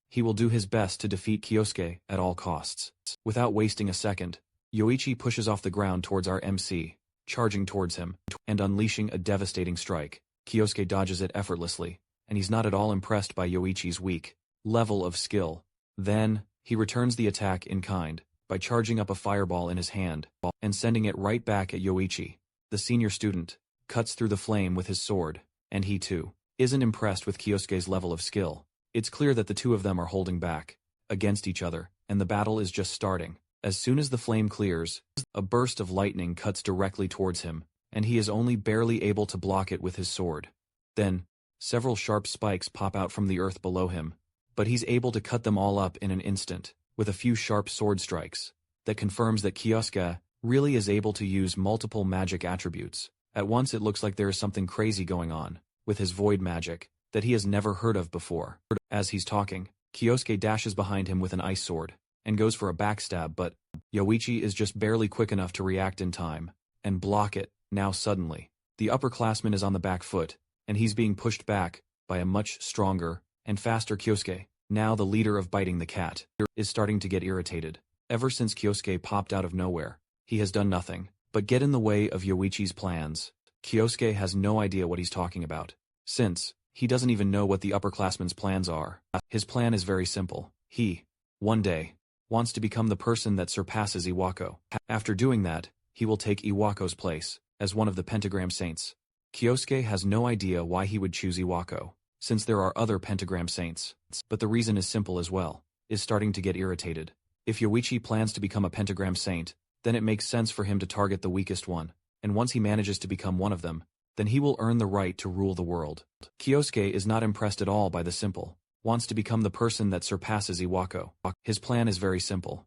he will do his best to defeat Kyosuke at all costs. Without wasting a second, Yoichi pushes off the ground towards our MC, charging towards him and unleashing a devastating strike. Kyosuke dodges it effortlessly, and he's not at all impressed by Yoichi's weak level of skill. Then, he returns the attack in kind by charging up a fireball in his hand and sending it right back at Yoichi. The senior student cuts through the flame with his sword, and he too isn't impressed with Kyosuke's level of skill. It's clear that the two of them are holding back against each other, and the battle is just starting. As soon as the flame clears, a burst of lightning cuts directly towards him, and he is only barely able to block it with his sword. Then, several sharp spikes pop out from the earth below him, but he's able to cut them all up in an instant, with a few sharp sword strikes. That confirms that Kyosuke really is able to use multiple magic attributes. At once it looks like there is something crazy going on with his void magic that he has never heard of before. As he's talking, Kyosuke dashes behind him with an ice sword, and goes for a backstab, but Yoichi is just barely quick enough to react in time, and block it. Now suddenly, the upperclassman is on the back foot, and he's being pushed back by a much stronger and faster Kyosuke. Now the leader of Biting the Cat is starting to get irritated. Ever since Kyosuke popped out of nowhere, he has done nothing but get in the way of Yoichi's plans. Kyosuke has no idea what he's talking about, since he doesn't even know what the upperclassman's plans are. His plan is very simple. He, one day, wants to become the person that surpasses Iwako. After doing that, he will take Iwako's place as one of the pentagram saints. Kyosuke has no idea why he would choose Iwako, since there are other pentagram saints, but the reason is simple as well, is starting to get irritated. If Yoichi plans to become a pentagram saint, then it makes sense for him to target the weakest one, and once he manages to become one of them, then he will earn the right to rule the world. Kyosuke is not impressed at all by the simple, wants to become the person that surpasses Iwako. His plan is very simple.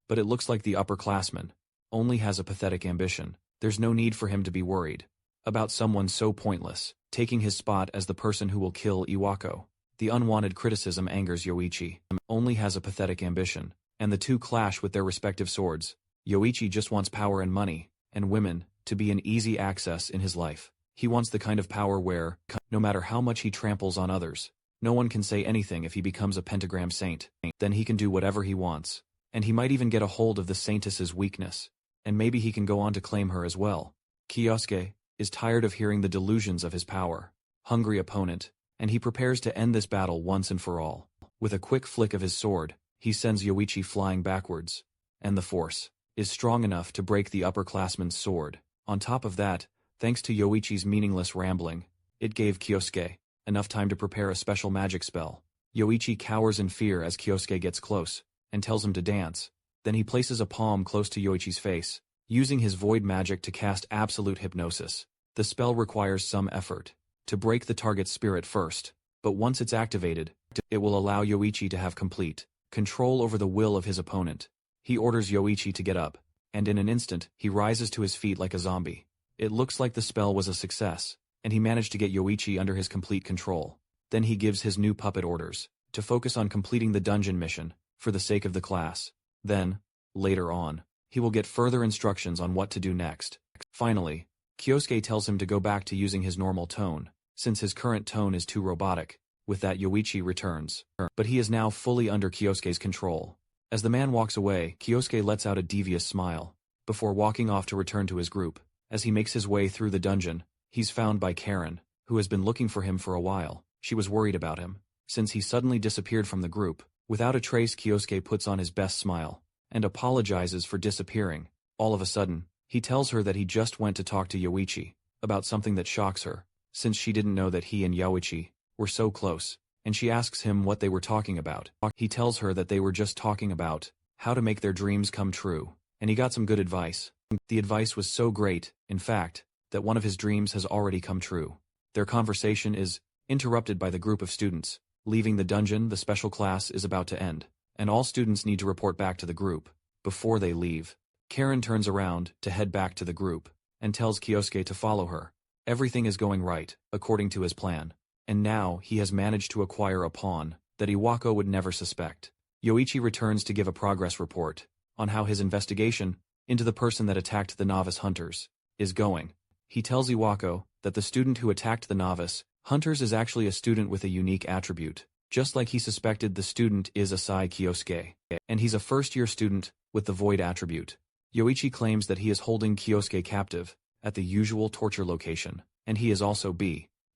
But it looks like the upperclassman only has a pathetic ambition. There's no need for him to be worried about someone so pointless taking his spot as the person who will kill Iwako. The unwanted criticism angers Yoichi. Only has a pathetic ambition, and the two clash with their respective swords. Yoichi just wants power and money, and women, to be an easy access in his life. He wants the kind of power where, no matter how much he tramples on others, no one can say anything if he becomes a pentagram saint. Then he can do whatever he wants, and he might even get a hold of the saintess's weakness, and maybe he can go on to claim her as well. Kyosuke is tired of hearing the delusions of his power, hungry opponent, and he prepares to end this battle once and for all. With a quick flick of his sword, he sends Yoichi flying backwards, and the force is strong enough to break the upperclassman's sword. On top of that, thanks to Yoichi's meaningless rambling, it gave Kyosuke enough time to prepare a special magic spell. Yoichi cowers in fear as Kyosuke gets close, and tells him to dance. Then he places a palm close to Yoichi's face, using his void magic to cast absolute hypnosis. The spell requires some effort to break the target's spirit first, but once it's activated, it will allow Yoichi to have complete control over the will of his opponent. He orders Yoichi to get up, and in an instant, he rises to his feet like a zombie. It looks like the spell was a success, and he managed to get Yoichi under his complete control. Then he gives his new puppet orders to focus on completing the dungeon mission for the sake of the class. Then, later on, he will get further instructions on what to do next. Finally, Kyosuke tells him to go back to using his normal tone, since his current tone is too robotic. With that, Yoichi returns, but he is now fully under Kyosuke's control. As the man walks away, Kyosuke lets out a devious smile, before walking off to return to his group. As he makes his way through the dungeon, he's found by Karen, who has been looking for him for a while. She was worried about him, since he suddenly disappeared from the group. Without a trace, Kyosuke puts on his best smile, and apologizes for disappearing. All of a sudden, he tells her that he just went to talk to Yoichi about something that shocks her, since she didn't know that he and Yoichi were so close, and she asks him what they were talking about. He tells her that they were just talking about how to make their dreams come true, and he got some good advice. The advice was so great, in fact, that one of his dreams has already come true. Their conversation is interrupted by the group of students. Leaving the dungeon, the special class is about to end, and all students need to report back to the group. Before they leave, Karen turns around to head back to the group, and tells Kyosuke to follow her. Everything is going right, according to his plan, and now he has managed to acquire a pawn that Iwako would never suspect. Yoichi returns to give a progress report on how his investigation into the person that attacked the novice hunters is going. He tells Iwako that the student who attacked the novice hunters is actually a student with a unique attribute, just like he suspected the student is Asai Kyosuke, and he's a first-year student with the void attribute. Yoichi claims that he is holding Kyosuke captive at the usual torture location, and he is also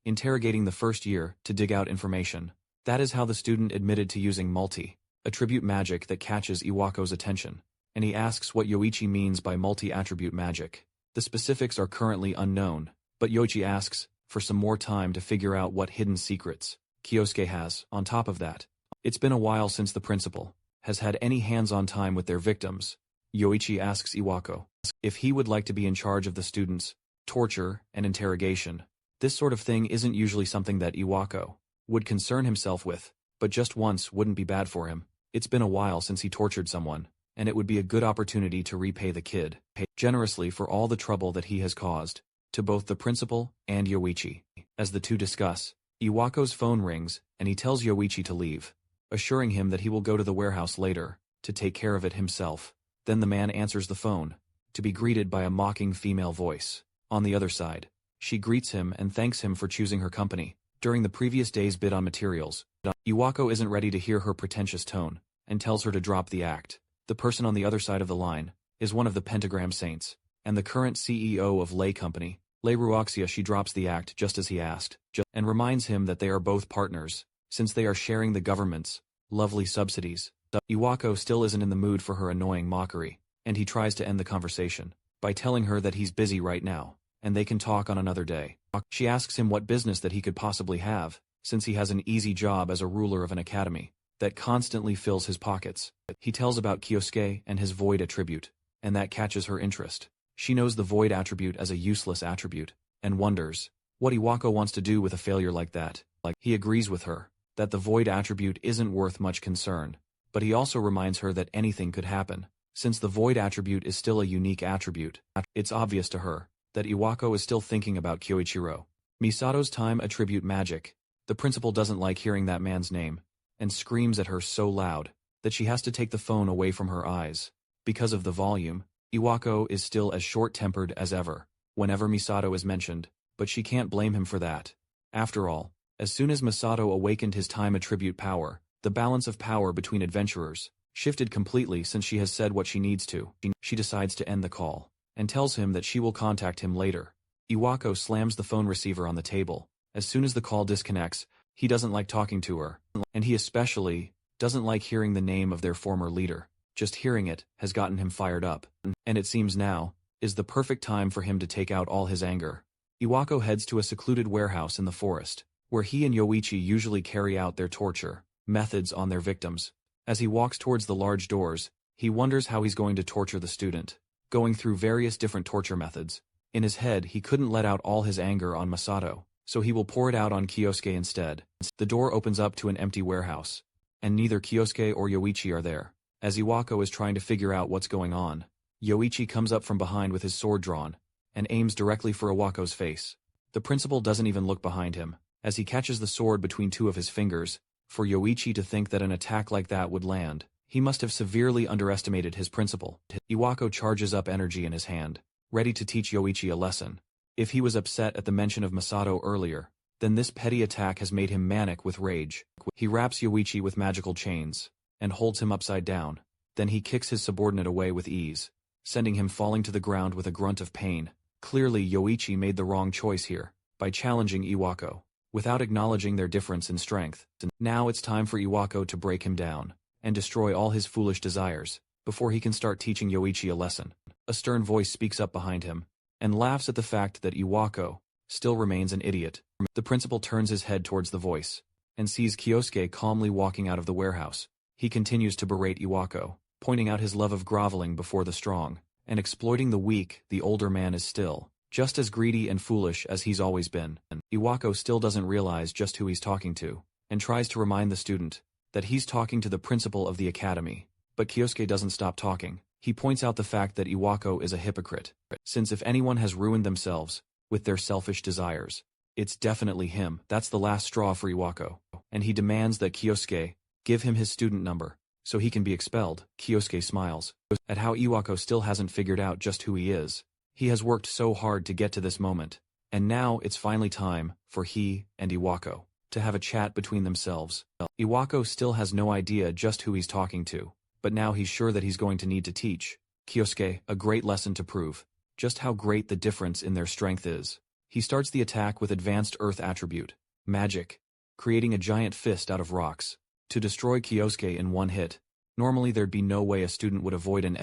interrogating the first year to dig out information. That is how the student admitted to using multi-attribute magic that catches Iwako's attention, and he asks what Yoichi means by multi-attribute magic. The specifics are currently unknown, but Yoichi asks for some more time to figure out what hidden secrets Kyosuke has. On top of that, it's been a while since the principal has had any hands-on time with their victims. Yoichi asks Iwako if he would like to be in charge of the students' torture and interrogation. This sort of thing isn't usually something that Iwako would concern himself with, but just once wouldn't be bad for him. It's been a while since he tortured someone, and it would be a good opportunity to repay the kid generously for all the trouble that he has caused to both the principal and Yoichi. As the two discuss, Iwako's phone rings, and he tells Yoichi to leave, assuring him that he will go to the warehouse later, to take care of it himself. Then the man answers the phone, to be greeted by a mocking female voice. On the other side, she greets him and thanks him for choosing her company during the previous day's bid on materials. Iwako isn't ready to hear her pretentious tone, and tells her to drop the act. The person on the other side of the line is one of the Pentagram Saints, and the current CEO of Lei Company, Lei Ruoxia. She drops the act just as he asked, and reminds him that they are both partners, since they are sharing the government's lovely subsidies. Iwako still isn't in the mood for her annoying mockery, and he tries to end the conversation by telling her that he's busy right now, and they can talk on another day. She asks him what business that he could possibly have, since he has an easy job as a ruler of an academy that constantly fills his pockets. He tells about Kyosuke and his void attribute, and that catches her interest. She knows the void attribute as a useless attribute, and wonders what Iwako wants to do with a failure like that. He agrees with her that the void attribute isn't worth much concern, but he also reminds her that anything could happen, since the void attribute is still a unique attribute. It's obvious to her that Iwako is still thinking about Kyoichiro. Misato's time attribute magic. The principal doesn't like hearing that man's name, and screams at her so loud that she has to take the phone away from her eyes. Because of the volume, Iwako is still as short-tempered as ever whenever Misato is mentioned, but she can't blame him for that. After all, as soon as Misato awakened his time attribute power, the balance of power between adventurers shifted completely. Since she has said what she needs to, she decides to end the call, and tells him that she will contact him later. Iwako slams the phone receiver on the table. As soon as the call disconnects, he doesn't like talking to her, and he especially doesn't like hearing the name of their former leader. Just hearing it has gotten him fired up, and it seems now is the perfect time for him to take out all his anger. Iwako heads to a secluded warehouse in the forest, where he and Yoichi usually carry out their torture methods on their victims. As he walks towards the large doors, he wonders how he's going to torture the student, going through various different torture methods. In his head, he couldn't let out all his anger on Misato, so he will pour it out on Kyosuke instead. The door opens up to an empty warehouse, and neither Kyosuke or Yoichi are there. As Iwako is trying to figure out what's going on, Yoichi comes up from behind with his sword drawn, and aims directly for Iwako's face. The principal doesn't even look behind him, as he catches the sword between two of his fingers. For Yoichi to think that an attack like that would land, he must have severely underestimated his principal. Iwako charges up energy in his hand, ready to teach Yoichi a lesson. If he was upset at the mention of Misato earlier, then this petty attack has made him manic with rage. He wraps Yoichi with magical chains, and holds him upside down. Then he kicks his subordinate away with ease, sending him falling to the ground with a grunt of pain. Clearly Yoichi made the wrong choice here, by challenging Iwako, without acknowledging their difference in strength. Now it's time for Iwako to break him down, and destroy all his foolish desires, before he can start teaching Yoichi a lesson. A stern voice speaks up behind him, and laughs at the fact that Iwako still remains an idiot. The principal turns his head towards the voice, and sees Kyosuke calmly walking out of the warehouse. He continues to berate Iwako, pointing out his love of groveling before the strong, and exploiting the weak. The older man is still just as greedy and foolish as he's always been. Iwako still doesn't realize just who he's talking to, and tries to remind the student that he's talking to the principal of the academy. But Kyosuke doesn't stop talking. He points out the fact that Iwako is a hypocrite, since if anyone has ruined themselves with their selfish desires, it's definitely him. That's the last straw for Iwako, and he demands that Kyosuke give him his student number, so he can be expelled. Kyosuke smiles at how Iwako still hasn't figured out just who he is. He has worked so hard to get to this moment, and now it's finally time for he and Iwako to have a chat between themselves. Iwako still has no idea just who he's talking to, but now he's sure that he's going to need to teach Kyosuke a great lesson to prove just how great the difference in their strength is. He starts the attack with advanced earth attribute, magic, creating a giant fist out of rocks to destroy Kyosuke in one hit. Normally there'd be no way a student would avoid an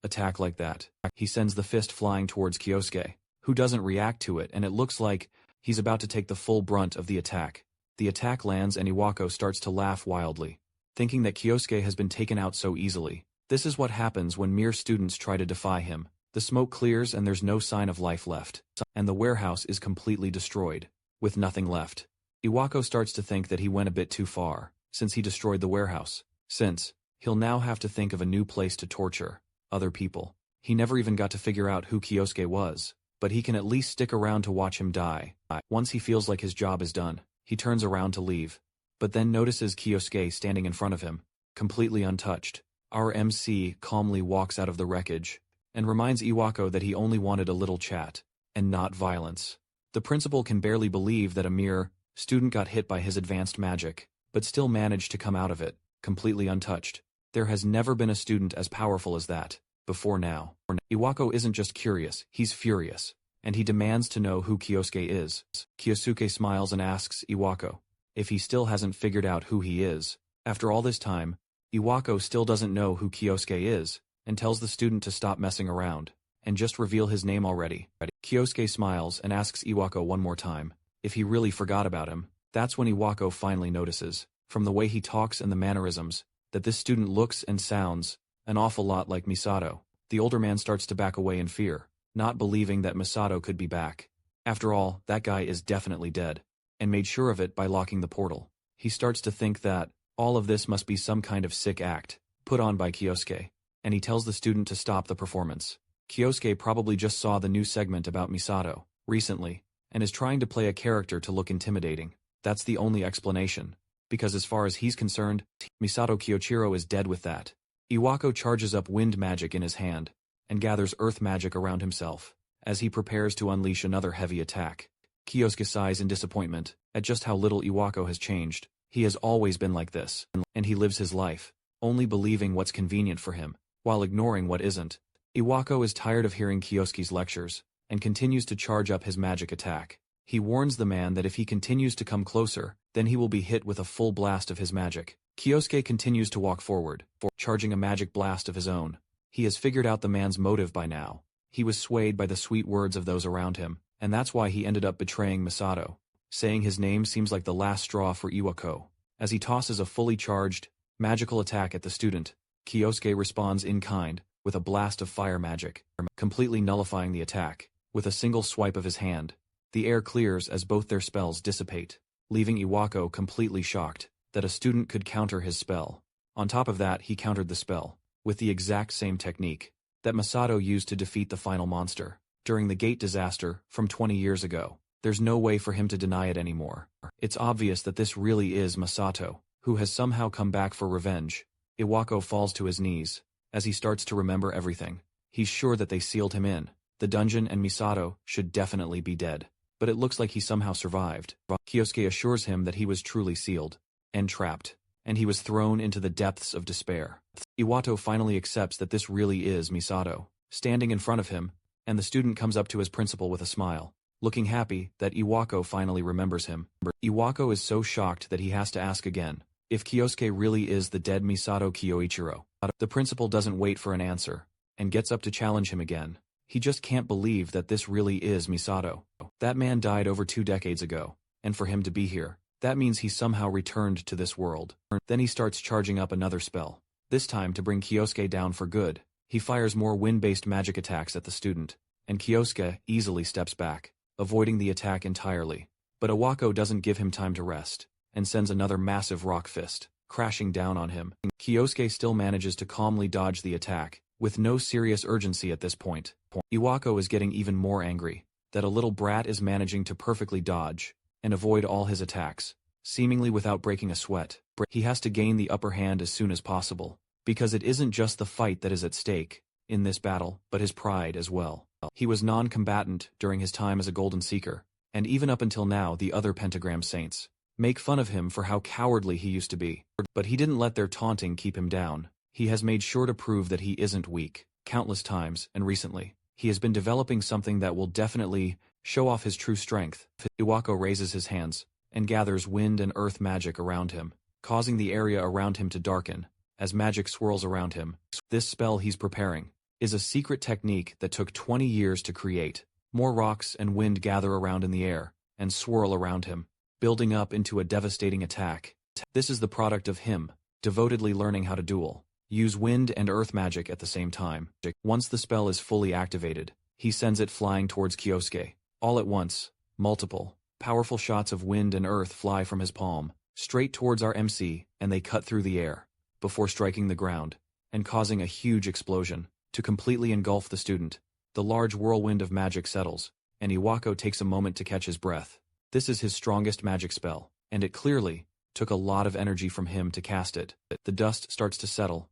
attack like that. He sends the fist flying towards Kyosuke, who doesn't react to it, and it looks like he's about to take the full brunt of the attack. The attack lands and Iwako starts to laugh wildly, thinking that Kyosuke has been taken out so easily. This is what happens when mere students try to defy him. The smoke clears and there's no sign of life left, and the warehouse is completely destroyed, with nothing left. Iwako starts to think that he went a bit too far, since he destroyed the warehouse, since he'll now have to think of a new place to torture other people. He never even got to figure out who Kyosuke was, but he can at least stick around to watch him die. Once he feels like his job is done, He turns around to leave, but then notices Kyosuke standing in front of him, completely untouched. Our MC calmly walks out of the wreckage, and reminds Iwako that he only wanted a little chat, and not violence. The principal can barely believe that a mere student got hit by his advanced magic, but still managed to come out of it, completely untouched. There has never been a student as powerful as that, before now. Iwako isn't just curious, he's furious, and he demands to know who Kyosuke is. Kyosuke smiles and asks Iwako if he still hasn't figured out who he is. After all this time, Iwako still doesn't know who Kyosuke is, and tells the student to stop messing around, and just reveal his name already. Kyosuke smiles and asks Iwako one more time if he really forgot about him. That's when Iwako finally notices, from the way he talks and the mannerisms, that this student looks and sounds an awful lot like Misato. The older man starts to back away in fear, not believing that Misato could be back. After all, that guy is definitely dead, and made sure of it by locking the portal. He starts to think that all of this must be some kind of sick act put on by Kyosuke, and he tells the student to stop the performance. Kyosuke probably just saw the new segment about Misato recently, and is trying to play a character to look intimidating. That's the only explanation, because as far as he's concerned, Misato Kyoichiro is dead with that. Iwako charges up wind magic in his hand, and gathers earth magic around himself, as he prepares to unleash another heavy attack. Kyosuke sighs in disappointment at just how little Iwako has changed. He has always been like this, and he lives his life only believing what's convenient for him, while ignoring what isn't. Iwako is tired of hearing Kyosuke's lectures, and continues to charge up his magic attack. He warns the man that if he continues to come closer, then he will be hit with a full blast of his magic. Kyosuke continues to walk forward, charging a magic blast of his own. He has figured out the man's motive by now. He was swayed by the sweet words of those around him, and that's why he ended up betraying Misato. Saying his name seems like the last straw for Iwako. As he tosses a fully charged, magical attack at the student, Kyosuke responds in kind, with a blast of fire magic, completely nullifying the attack. With a single swipe of his hand, the air clears as both their spells dissipate, leaving Iwako completely shocked that a student could counter his spell. On top of that, he countered the spell with the exact same technique that Misato used to defeat the final monster during the gate disaster from 20 years ago. There's no way for him to deny it anymore. It's obvious that this really is Misato, who has somehow come back for revenge. Iwako falls to his knees as he starts to remember everything. He's sure that they sealed him in the dungeon and Misato should definitely be dead, but it looks like he somehow survived. Kyosuke assures him that he was truly sealed and trapped, and he was thrown into the depths of despair. Iwako finally accepts that this really is Misato, standing in front of him, and the student comes up to his principal with a smile, looking happy that Iwako finally remembers him. Iwako is so shocked that he has to ask again if Kyosuke really is the dead Misato Kyoichiro. The principal doesn't wait for an answer, and gets up to challenge him again. He just can't believe that this really is Misato. That man died over 2 decades ago, and for him to be here, that means he somehow returned to this world. Then he starts charging up another spell, this time to bring Kyosuke down for good. He fires more wind-based magic attacks at the student, and Kyosuke easily steps back, avoiding the attack entirely. But Iwako doesn't give him time to rest, and sends another massive rock fist, crashing down on him. Kyosuke still manages to calmly dodge the attack, with no serious urgency at this point. Iwako is getting even more angry that a little brat is managing to perfectly dodge and avoid all his attacks, seemingly without breaking a sweat. He has to gain the upper hand as soon as possible, because it isn't just the fight that is at stake in this battle, but his pride as well. He was non-combatant during his time as a Golden Seeker, and even up until now the other Pentagram Saints make fun of him for how cowardly he used to be. But he didn't let their taunting keep him down. He has made sure to prove that he isn't weak, countless times, and recently, he has been developing something that will definitely show off his true strength. Iwako raises his hands, and gathers wind and earth magic around him, causing the area around him to darken, as magic swirls around him. This spell he's preparing is a secret technique that took 20 years to create. More rocks and wind gather around in the air, and swirl around him, building up into a devastating attack. This is the product of him devotedly learning how to duel, use wind and earth magic at the same time. Once the spell is fully activated, he sends it flying towards Kyosuke. All at once, multiple, powerful shots of wind and earth fly from his palm, straight towards our MC, and they cut through the air, before striking the ground, and causing a huge explosion, to completely engulf the student. The large whirlwind of magic settles, and Iwako takes a moment to catch his breath. This is his strongest magic spell, and it clearly took a lot of energy from him to cast it. The dust starts to settle,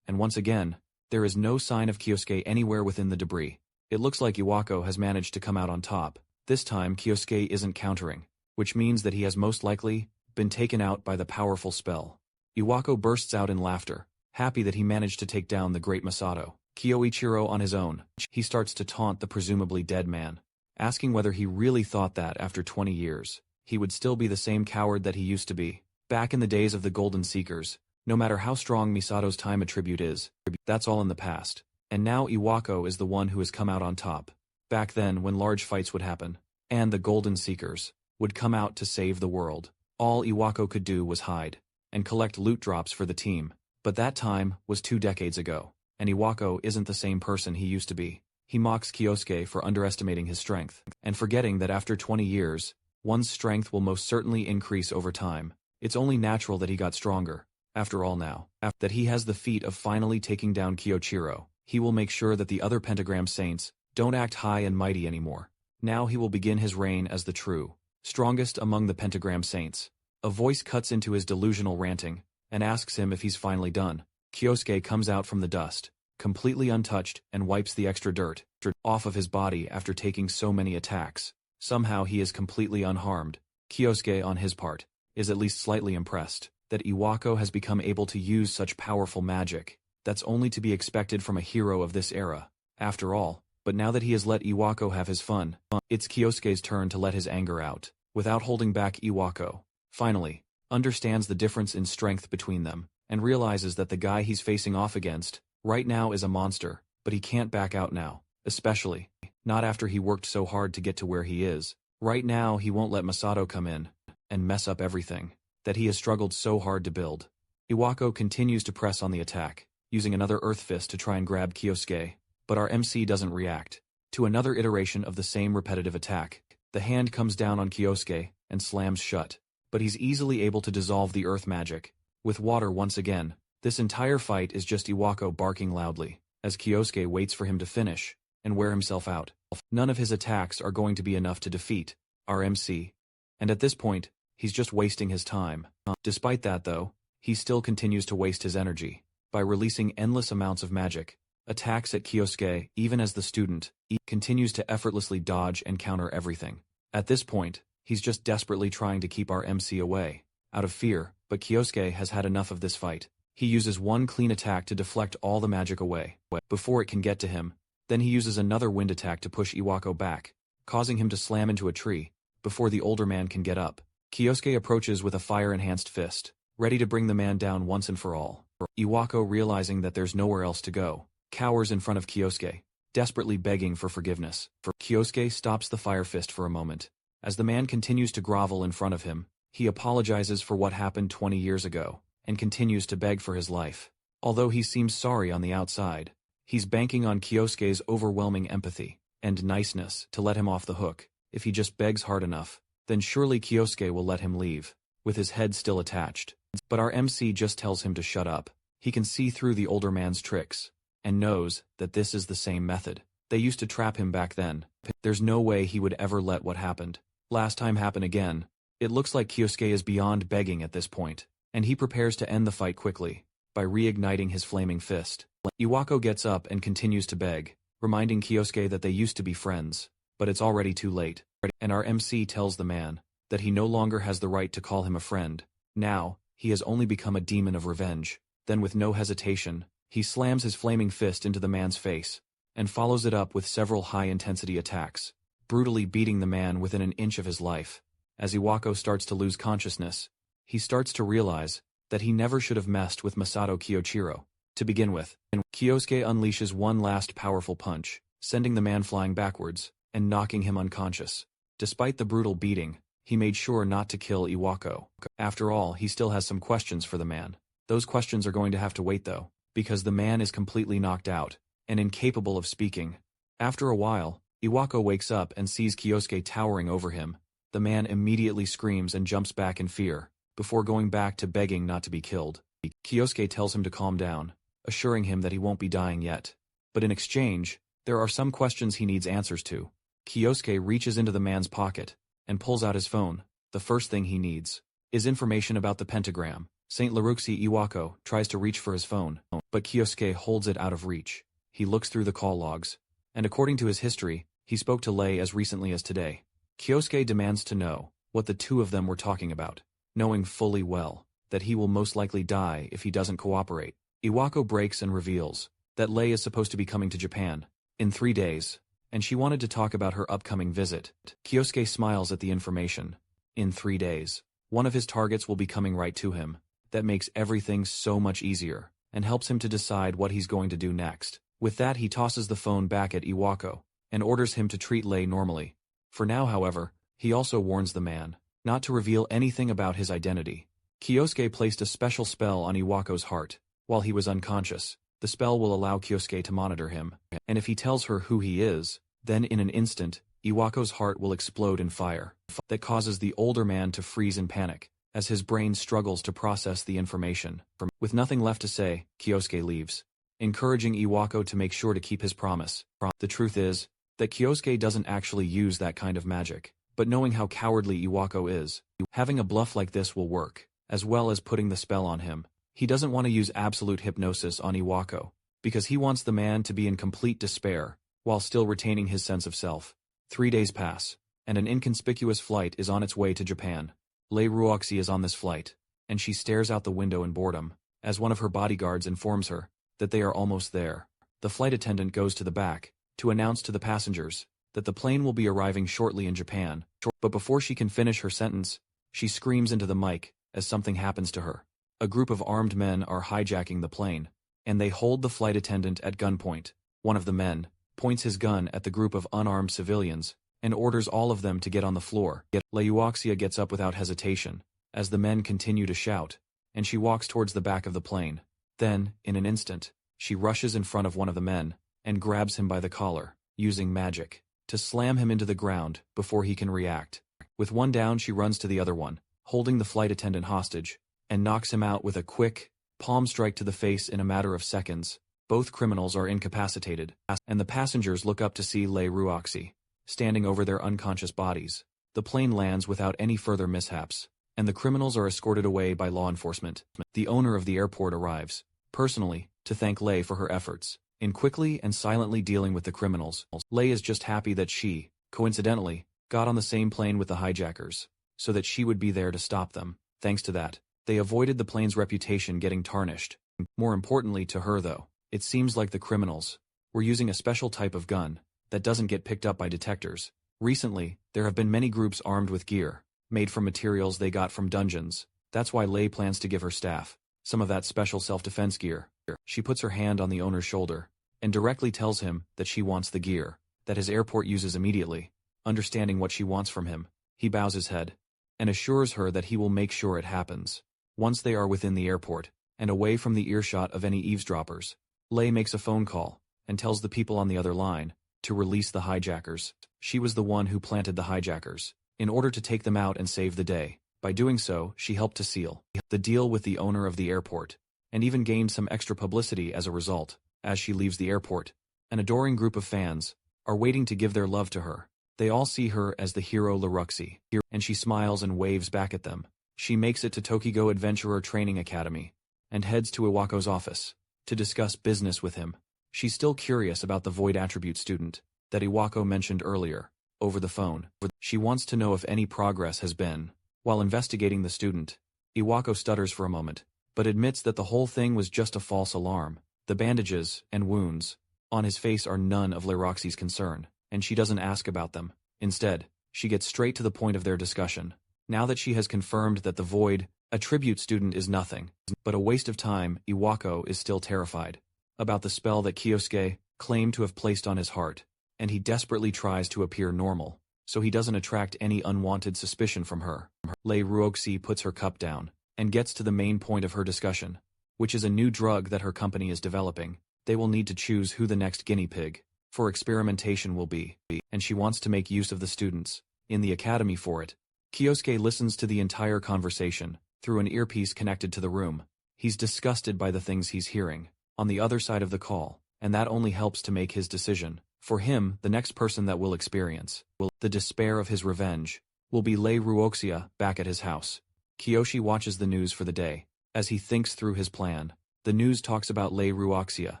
and once again, there is no sign of Kyosuke anywhere within the debris. It looks like Iwako has managed to come out on top. This time Kyosuke isn't countering, which means that he has most likely been taken out by the powerful spell. Iwako bursts out in laughter, happy that he managed to take down the great Masato Kyoichiro on his own. He starts to taunt the presumably dead man, asking whether he really thought that after 20 years, he would still be the same coward that he used to be. Back in the days of the Golden Seekers, no matter how strong Misato's time attribute is, that's all in the past. And now Iwako is the one who has come out on top. Back then, when large fights would happen, and the Golden Seekers would come out to save the world, all Iwako could do was hide and collect loot drops for the team. But that time was 2 decades ago, and Iwako isn't the same person he used to be. He mocks Kyosuke for underestimating his strength, and forgetting that after 20 years, one's strength will most certainly increase over time. It's only natural that he got stronger. After all now, that he has the feat of finally taking down Kyoichiro, he will make sure that the other pentagram saints don't act high and mighty anymore. Now he will begin his reign as the true, strongest among the pentagram saints. A voice cuts into his delusional ranting, and asks him if he's finally done. Kyosuke comes out from the dust, completely untouched, and wipes the extra dirt off of his body after taking so many attacks. Somehow he is completely unharmed. Kyosuke, on his part, is at least slightly impressed that Iwako has become able to use such powerful magic. That's only to be expected from a hero of this era, after all. But now that he has let Iwako have his fun, it's Kyosuke's turn to let his anger out. Without holding back, Iwako finally understands the difference in strength between them, and realizes that the guy he's facing off against right now is a monster, but he can't back out now, especially not after he worked so hard to get to where he is. Right now he won't let Masato come in and mess up everything that he has struggled so hard to build. Iwako continues to press on the attack, using another Earth Fist to try and grab Kyosuke, but our MC doesn't react to another iteration of the same repetitive attack. The hand comes down on Kyosuke and slams shut, but he's easily able to dissolve the earth magic with water once again. This entire fight is just Iwako barking loudly, as Kyosuke waits for him to finish and wear himself out. None of his attacks are going to be enough to defeat our MC, and at this point, he's just wasting his time. Despite that though, he still continues to waste his energy by releasing endless amounts of magic attacks at Kyosuke, even as the student continues to effortlessly dodge and counter everything. At this point, he's just desperately trying to keep our MC away, out of fear, but Kyosuke has had enough of this fight. He uses one clean attack to deflect all the magic away before it can get to him. Then he uses another wind attack to push Iwako back, causing him to slam into a tree before the older man can get up. Kyosuke approaches with a fire-enhanced fist, ready to bring the man down once and for all. Iwako, realizing that there's nowhere else to go, cowers in front of Kyosuke, desperately begging for forgiveness. Kyosuke stops the fire fist for a moment. As the man continues to grovel in front of him, he apologizes for what happened 20 years ago, and continues to beg for his life. Although he seems sorry on the outside, he's banking on Kyosuke's overwhelming empathy and niceness to let him off the hook. If he just begs hard enough, then surely Kyosuke will let him leave, with his head still attached. But our MC just tells him to shut up. He can see through the older man's tricks, and knows that this is the same method they used to trap him back then. There's no way he would ever let what happened last time happen again. It looks like Kyosuke is beyond begging at this point, and he prepares to end the fight quickly by reigniting his flaming fist. Iwako gets up and continues to beg, reminding Kyosuke that they used to be friends, but it's already too late. And our MC tells the man that he no longer has the right to call him a friend. Now, he has only become a demon of revenge. Then with no hesitation, he slams his flaming fist into the man's face, and follows it up with several high-intensity attacks, brutally beating the man within an inch of his life. As Iwako starts to lose consciousness, he starts to realize that he never should have messed with Masato Kyoichiro to begin with. And Kyosuke unleashes one last powerful punch, sending the man flying backwards and knocking him unconscious. Despite the brutal beating, he made sure not to kill Iwako. After all, he still has some questions for the man. Those questions are going to have to wait though, because the man is completely knocked out and incapable of speaking. After a while, Iwako wakes up and sees Kyosuke towering over him. The man immediately screams and jumps back in fear, before going back to begging not to be killed. Kyosuke tells him to calm down, assuring him that he won't be dying yet. But in exchange, there are some questions he needs answers to. Kyosuke reaches into the man's pocket and pulls out his phone, the first thing he needs. is information about the pentagram. Saint Laruxi Iwako tries to reach for his phone, but Kyosuke holds it out of reach. He looks through the call logs, and according to his history, he spoke to Lei as recently as today. Kyosuke demands to know what the two of them were talking about, knowing fully well that he will most likely die if he doesn't cooperate. Iwako breaks and reveals that Lei is supposed to be coming to Japan in 3 days, and she wanted to talk about her upcoming visit. Kyosuke smiles at the information. In 3 days, one of his targets will be coming right to him. That makes everything so much easier, and helps him to decide what he's going to do next. With that, he tosses the phone back at Iwako, and orders him to treat Lei normally. For now, however, he also warns the man not to reveal anything about his identity. Kyosuke placed a special spell on Iwako's heart. While he was unconscious, the spell will allow Kyosuke to monitor him, and if he tells her who he is, then in an instant, Iwako's heart will explode in fire. That causes the older man to freeze in panic, as his brain struggles to process the information. With nothing left to say, Kyosuke leaves, encouraging Iwako to make sure to keep his promise. The truth is that Kyosuke doesn't actually use that kind of magic, but knowing how cowardly Iwako is, having a bluff like this will work, as well as putting the spell on him. He doesn't want to use absolute hypnosis on Iwako, because he wants the man to be in complete despair, while still retaining his sense of self. 3 days pass, and an inconspicuous flight is on its way to Japan. Lei Ruoxi is on this flight, and she stares out the window in boredom, as one of her bodyguards informs her that they are almost there. The flight attendant goes to the back to announce to the passengers that the plane will be arriving shortly in Japan, but before she can finish her sentence, she screams into the mic as something happens to her. A group of armed men are hijacking the plane, and they hold the flight attendant at gunpoint. One of the men points his gun at the group of unarmed civilians and orders all of them to get on the floor. Yet Leuoxia gets up without hesitation, as the men continue to shout, and she walks towards the back of the plane. Then, in an instant, she rushes in front of one of the men, and grabs him by the collar, using magic, to slam him into the ground before he can react. With one down, she runs to the other one, holding the flight attendant hostage, and knocks him out with a quick, palm strike to the face in a matter of seconds. Both criminals are incapacitated, and the passengers look up to see Lei Ruoxi standing over their unconscious bodies. The plane lands without any further mishaps, and the criminals are escorted away by law enforcement. The owner of the airport arrives, personally, to thank Lei for her efforts in quickly and silently dealing with the criminals. Lei is just happy that she, coincidentally, got on the same plane with the hijackers, so that she would be there to stop them. Thanks to that, they avoided the plane's reputation getting tarnished. More importantly to her though, it seems like the criminals were using a special type of gun that doesn't get picked up by detectors. Recently, there have been many groups armed with gear, made from materials they got from dungeons. That's why Lei plans to give her staff some of that special self-defense gear. She puts her hand on the owner's shoulder, and directly tells him that she wants the gear that his airport uses immediately. Understanding what she wants from him, he bows his head, and assures her that he will make sure it happens. Once they are within the airport, and away from the earshot of any eavesdroppers, Lei makes a phone call, and tells the people on the other line to release the hijackers. She was the one who planted the hijackers, in order to take them out and save the day. By doing so, she helped to seal the deal with the owner of the airport, and even gained some extra publicity as a result. As she leaves the airport, an adoring group of fans are waiting to give their love to her. They all see her as the hero Laruxi, and she smiles and waves back at them. She makes it to Tokigo Adventurer Training Academy, and heads to Iwako's office to discuss business with him. She's still curious about the Void Attribute student that Iwako mentioned earlier, over the phone. She wants to know if any progress has been. While investigating the student, Iwako stutters for a moment, but admits that the whole thing was just a false alarm. The bandages and wounds on his face are none of Laroxi's concern, and she doesn't ask about them. Instead, she gets straight to the point of their discussion. Now that she has confirmed that the Void Attribute student is nothing but a waste of time, Iwako is still terrified about the spell that Kyosuke claimed to have placed on his heart, and he desperately tries to appear normal, so he doesn't attract any unwanted suspicion from her. Lei Ruoxi puts her cup down, and gets to the main point of her discussion, which is a new drug that her company is developing. They will need to choose who the next guinea pig for experimentation will be, and she wants to make use of the students in the academy for it. Kyosuke listens to the entire conversation through an earpiece connected to the room. He's disgusted by the things he's hearing on the other side of the call, and that only helps to make his decision. For him, the next person that will experience the despair of his revenge will be Lei Ruoxia back at his house. Kyoshi watches the news for the day. As he thinks through his plan, the news talks about Lei Ruoxia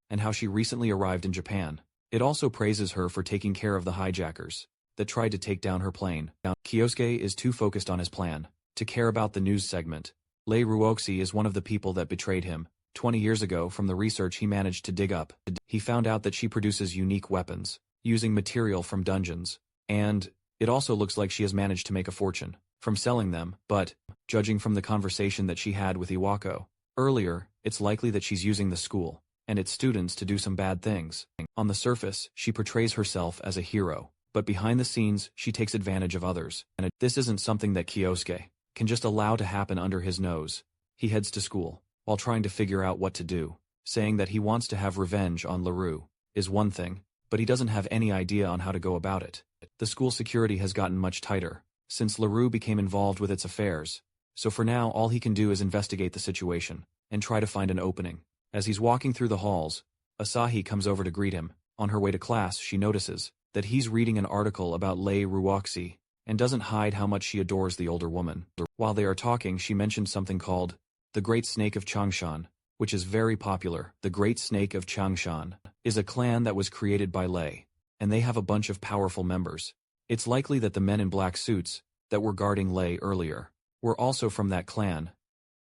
and how she recently arrived in Japan. It also praises her for taking care of the hijackers that tried to take down her plane. Kyosuke is too focused on his plan to care about the news segment. Lei Ruoxi is one of the people that betrayed him 20 years ago. From the research he managed to dig up, he found out that she produces unique weapons using material from dungeons, and it also looks like she has managed to make a fortune from selling them, but, judging from the conversation that she had with Iwako earlier, it's likely that she's using the school and its students to do some bad things. On the surface, she portrays herself as a hero, but behind the scenes, she takes advantage of others. And this isn't something that Kyosuke can just allow to happen under his nose. He heads to school, while trying to figure out what to do. Saying that he wants to have revenge on LaRue is one thing, but he doesn't have any idea on how to go about it. The school security has gotten much tighter since LaRue became involved with its affairs, so for now all he can do is investigate the situation and try to find an opening. As he's walking through the halls, Asahi comes over to greet him. On her way to class, she notices that he's reading an article about Lei Ruoxi and doesn't hide how much she adores the older woman. While they are talking, she mentions something called the Great Snake of Changshan, which is very popular. The Great Snake of Changshan is a clan that was created by Lei, and they have a bunch of powerful members. It's likely that the men in black suits that were guarding Lei earlier were also from that clan.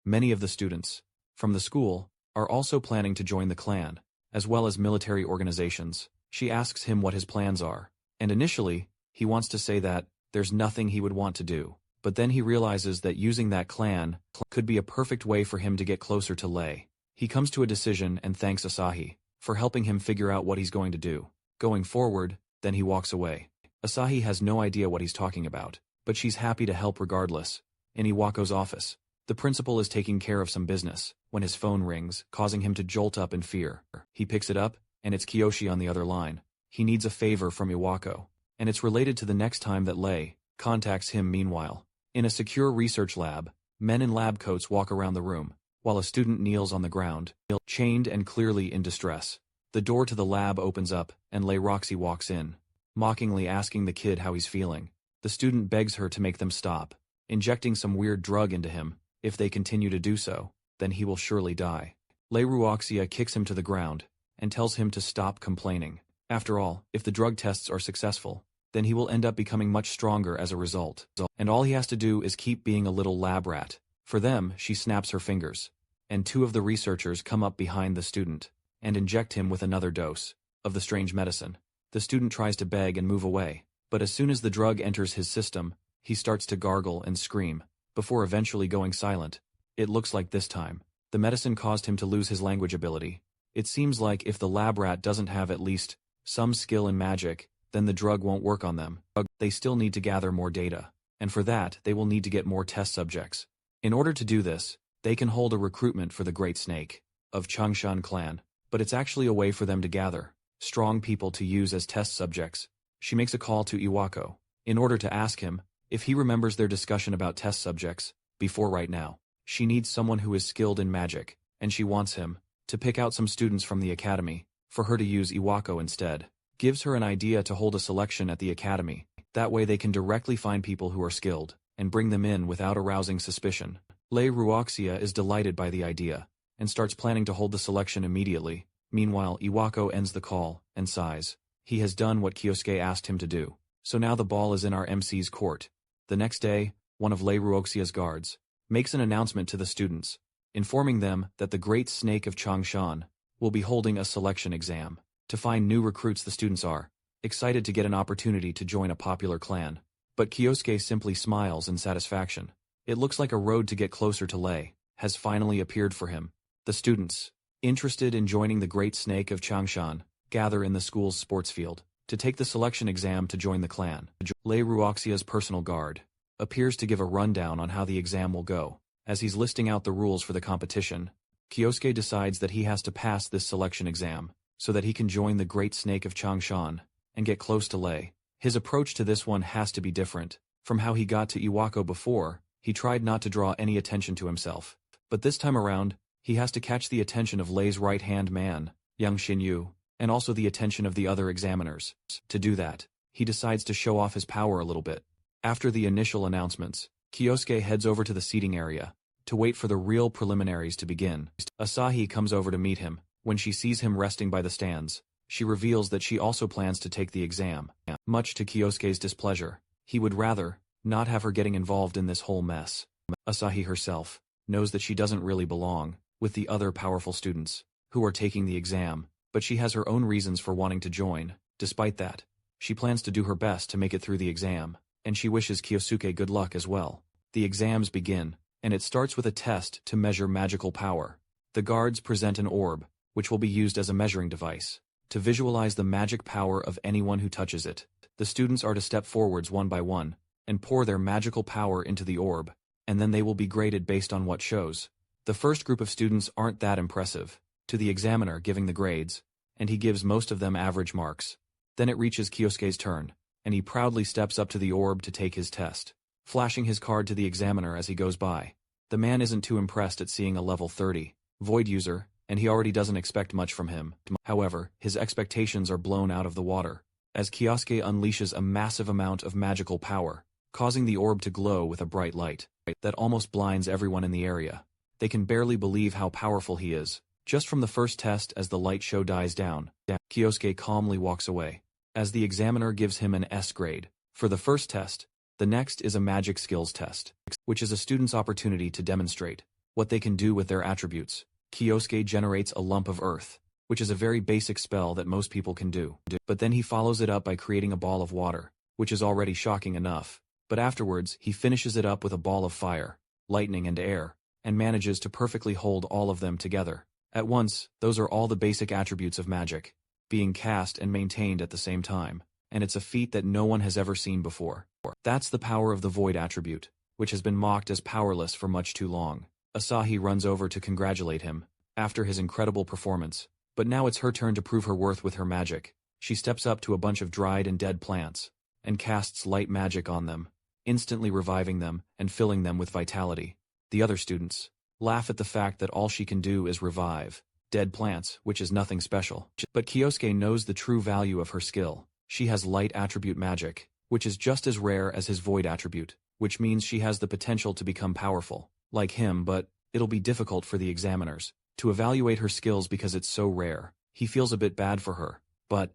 Many of the students from the school are also planning to join the clan, as well as military organizations. She asks him what his plans are, and initially, he wants to say that there's nothing he would want to do, but then he realizes that using that clan could be a perfect way for him to get closer to Lei. He comes to a decision and thanks Asahi for helping him figure out what he's going to do going forward, then he walks away. Asahi has no idea what he's talking about, but she's happy to help regardless. In Iwako's office, the principal is taking care of some business when his phone rings, causing him to jolt up in fear. He picks it up, and it's Kiyoshi on the other line. He needs a favor from Iwako, and it's related to the next time that Lei contacts him. Meanwhile, in a secure research lab, men in lab coats walk around the room, while a student kneels on the ground, chained and clearly in distress. The door to the lab opens up, and Lei Roxy walks in, mockingly asking the kid how he's feeling. The student begs her to make them stop, injecting some weird drug into him. If they continue to do so, then he will surely die. Lei Ruoxia kicks him to the ground and tells him to stop complaining. After all, if the drug tests are successful, then he will end up becoming much stronger as a result. And all he has to do is keep being a little lab rat. For them, she snaps her fingers, and two of the researchers come up behind the student and inject him with another dose of the strange medicine. The student tries to beg and move away, but as soon as the drug enters his system, he starts to gargle and scream, before eventually going silent. It looks like this time, the medicine caused him to lose his language ability. It seems like if the lab rat doesn't have at least some skill in magic, then the drug won't work on them. They still need to gather more data, and for that they will need to get more test subjects. In order to do this, they can hold a recruitment for the Great Snake of Changshan clan, but it's actually a way for them to gather strong people to use as test subjects. She makes a call to Iwako in order to ask him if he remembers their discussion about test subjects before right now. She needs someone who is skilled in magic, and she wants him to pick out some students from the academy for her to use. Iwako instead gives her an idea to hold a selection at the academy. That way they can directly find people who are skilled and bring them in without arousing suspicion. Lei Ruoxia is delighted by the idea and starts planning to hold the selection immediately. Meanwhile, Iwako ends the call and sighs. He has done what Kyosuke asked him to do, so now the ball is in our MC's court. The next day, one of Lei Ruoxia's guards makes an announcement to the students, informing them that the Great Snake of Changshan will be holding a selection exam to find new recruits. The students are excited to get an opportunity to join a popular clan, but Kyosuke simply smiles in satisfaction. It looks like a road to get closer to Lei has finally appeared for him. The students, interested in joining the Great Snake of Changshan, gather in the school's sports field to take the selection exam to join the clan. Lei Ruoxia's personal guard appears to give a rundown on how the exam will go. As he's listing out the rules for the competition, Kyosuke decides that he has to pass this selection exam so that he can join the Great Snake of Changshan and get close to Lei. His approach to this one has to be different from how he got to Iwako before. He tried not to draw any attention to himself, but this time around, he has to catch the attention of Lei's right-hand man, Yang Xinyu, and also the attention of the other examiners. To do that, he decides to show off his power a little bit. After the initial announcements, Kyosuke heads over to the seating area to wait for the real preliminaries to begin. Asahi comes over to meet him. When she sees him resting by the stands, she reveals that she also plans to take the exam. Much to Kyosuke's displeasure, he would rather not have her getting involved in this whole mess. Asahi herself knows that she doesn't really belong with the other powerful students who are taking the exam, but she has her own reasons for wanting to join. Despite that, she plans to do her best to make it through the exam, and she wishes Kyosuke good luck as well. The exams begin, and it starts with a test to measure magical power. The guards present an orb, which will be used as a measuring device to visualize the magic power of anyone who touches it. The students are to step forwards one by one and pour their magical power into the orb, and then they will be graded based on what shows. The first group of students aren't that impressive to the examiner giving the grades, and he gives most of them average marks. Then it reaches Kyosuke's turn, and he proudly steps up to the orb to take his test, flashing his card to the examiner as he goes by. The man isn't too impressed at seeing a level 30 void user, and he already doesn't expect much from him. However, his expectations are blown out of the water, as Kyosuke unleashes a massive amount of magical power, causing the orb to glow with a bright light that almost blinds everyone in the area. They can barely believe how powerful he is. Just from the first test, as the light show dies down, Kyosuke calmly walks away, as the examiner gives him an S grade. For the first test, the next is a magic skills test, which is a student's opportunity to demonstrate what they can do with their attributes. Kyosuke generates a lump of earth, which is a very basic spell that most people can do. But then he follows it up by creating a ball of water, which is already shocking enough. But afterwards, he finishes it up with a ball of fire, lightning and air, and manages to perfectly hold all of them together. At once, those are all the basic attributes of magic, being cast and maintained at the same time, and it's a feat that no one has ever seen before. That's the power of the void attribute, which has been mocked as powerless for much too long. Asahi runs over to congratulate him after his incredible performance, but now it's her turn to prove her worth with her magic. She steps up to a bunch of dried and dead plants and casts light magic on them, instantly reviving them and filling them with vitality. The other students laugh at the fact that all she can do is revive dead plants, which is nothing special. But Kyosuke knows the true value of her skill. She has light attribute magic, which is just as rare as his void attribute, which means she has the potential to become powerful like him, but it'll be difficult for the examiners to evaluate her skills because it's so rare. He feels a bit bad for her, but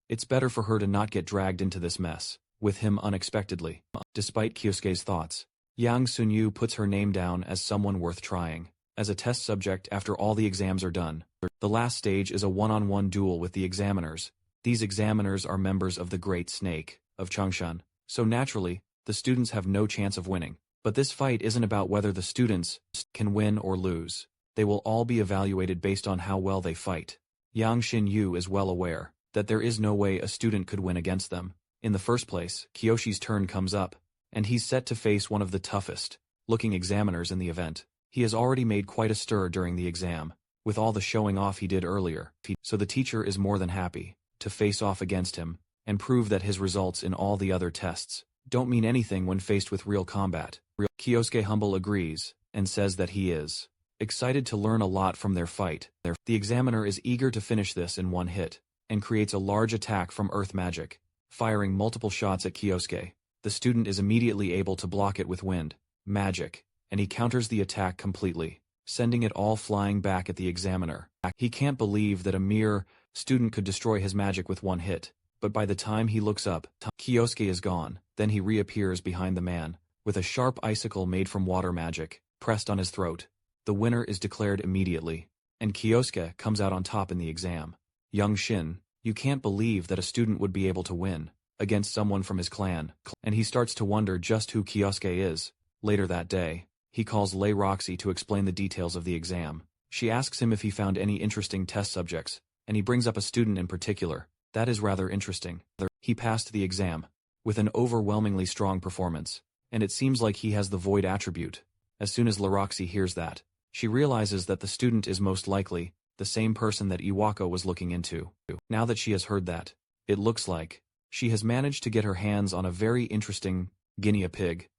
it's better for her to not get dragged into this mess with him unexpectedly. Despite Kyosuke's thoughts, Yang Sunyu puts her name down as someone worth trying as a test subject after all the exams are done. The last stage is a one-on-one duel with the examiners. These examiners are members of the Great Snake of Changshan, so naturally, the students have no chance of winning. But this fight isn't about whether the students can win or lose. They will all be evaluated based on how well they fight. Yang Xinyu is well aware that there is no way a student could win against them. In the first place, Kyoshi's turn comes up, and he's set to face one of the toughest-looking examiners in the event. He has already made quite a stir during the exam, with all the showing off he did earlier, so the teacher is more than happy to face off against him and prove that his results in all the other tests don't mean anything when faced with real combat. Kyosuke Humble agrees, and says that he is excited to learn a lot from their fight. The examiner is eager to finish this in one hit, and creates a large attack from earth magic, firing multiple shots at Kyosuke. The student is immediately able to block it with wind magic, and he counters the attack completely, sending it all flying back at the examiner. He can't believe that a mere student could destroy his magic with one hit, but by the time he looks up, Kyosuke is gone. Then he reappears behind the man, with a sharp icicle made from water magic, pressed on his throat. The winner is declared immediately, and Kyosuke comes out on top in the exam. Young Shin, you can't believe that a student would be able to win against someone from his clan, and he starts to wonder just who Kyosuke is. Later that day, he calls Lei Roxy to explain the details of the exam. She asks him if he found any interesting test subjects, and he brings up a student in particular. That is rather interesting. He passed the exam with an overwhelmingly strong performance, and it seems like he has the void attribute. As soon as Laroxy hears that, she realizes that the student is most likely the same person that Iwako was looking into. Now that she has heard that, it looks like she has managed to get her hands on a very interesting guinea pig.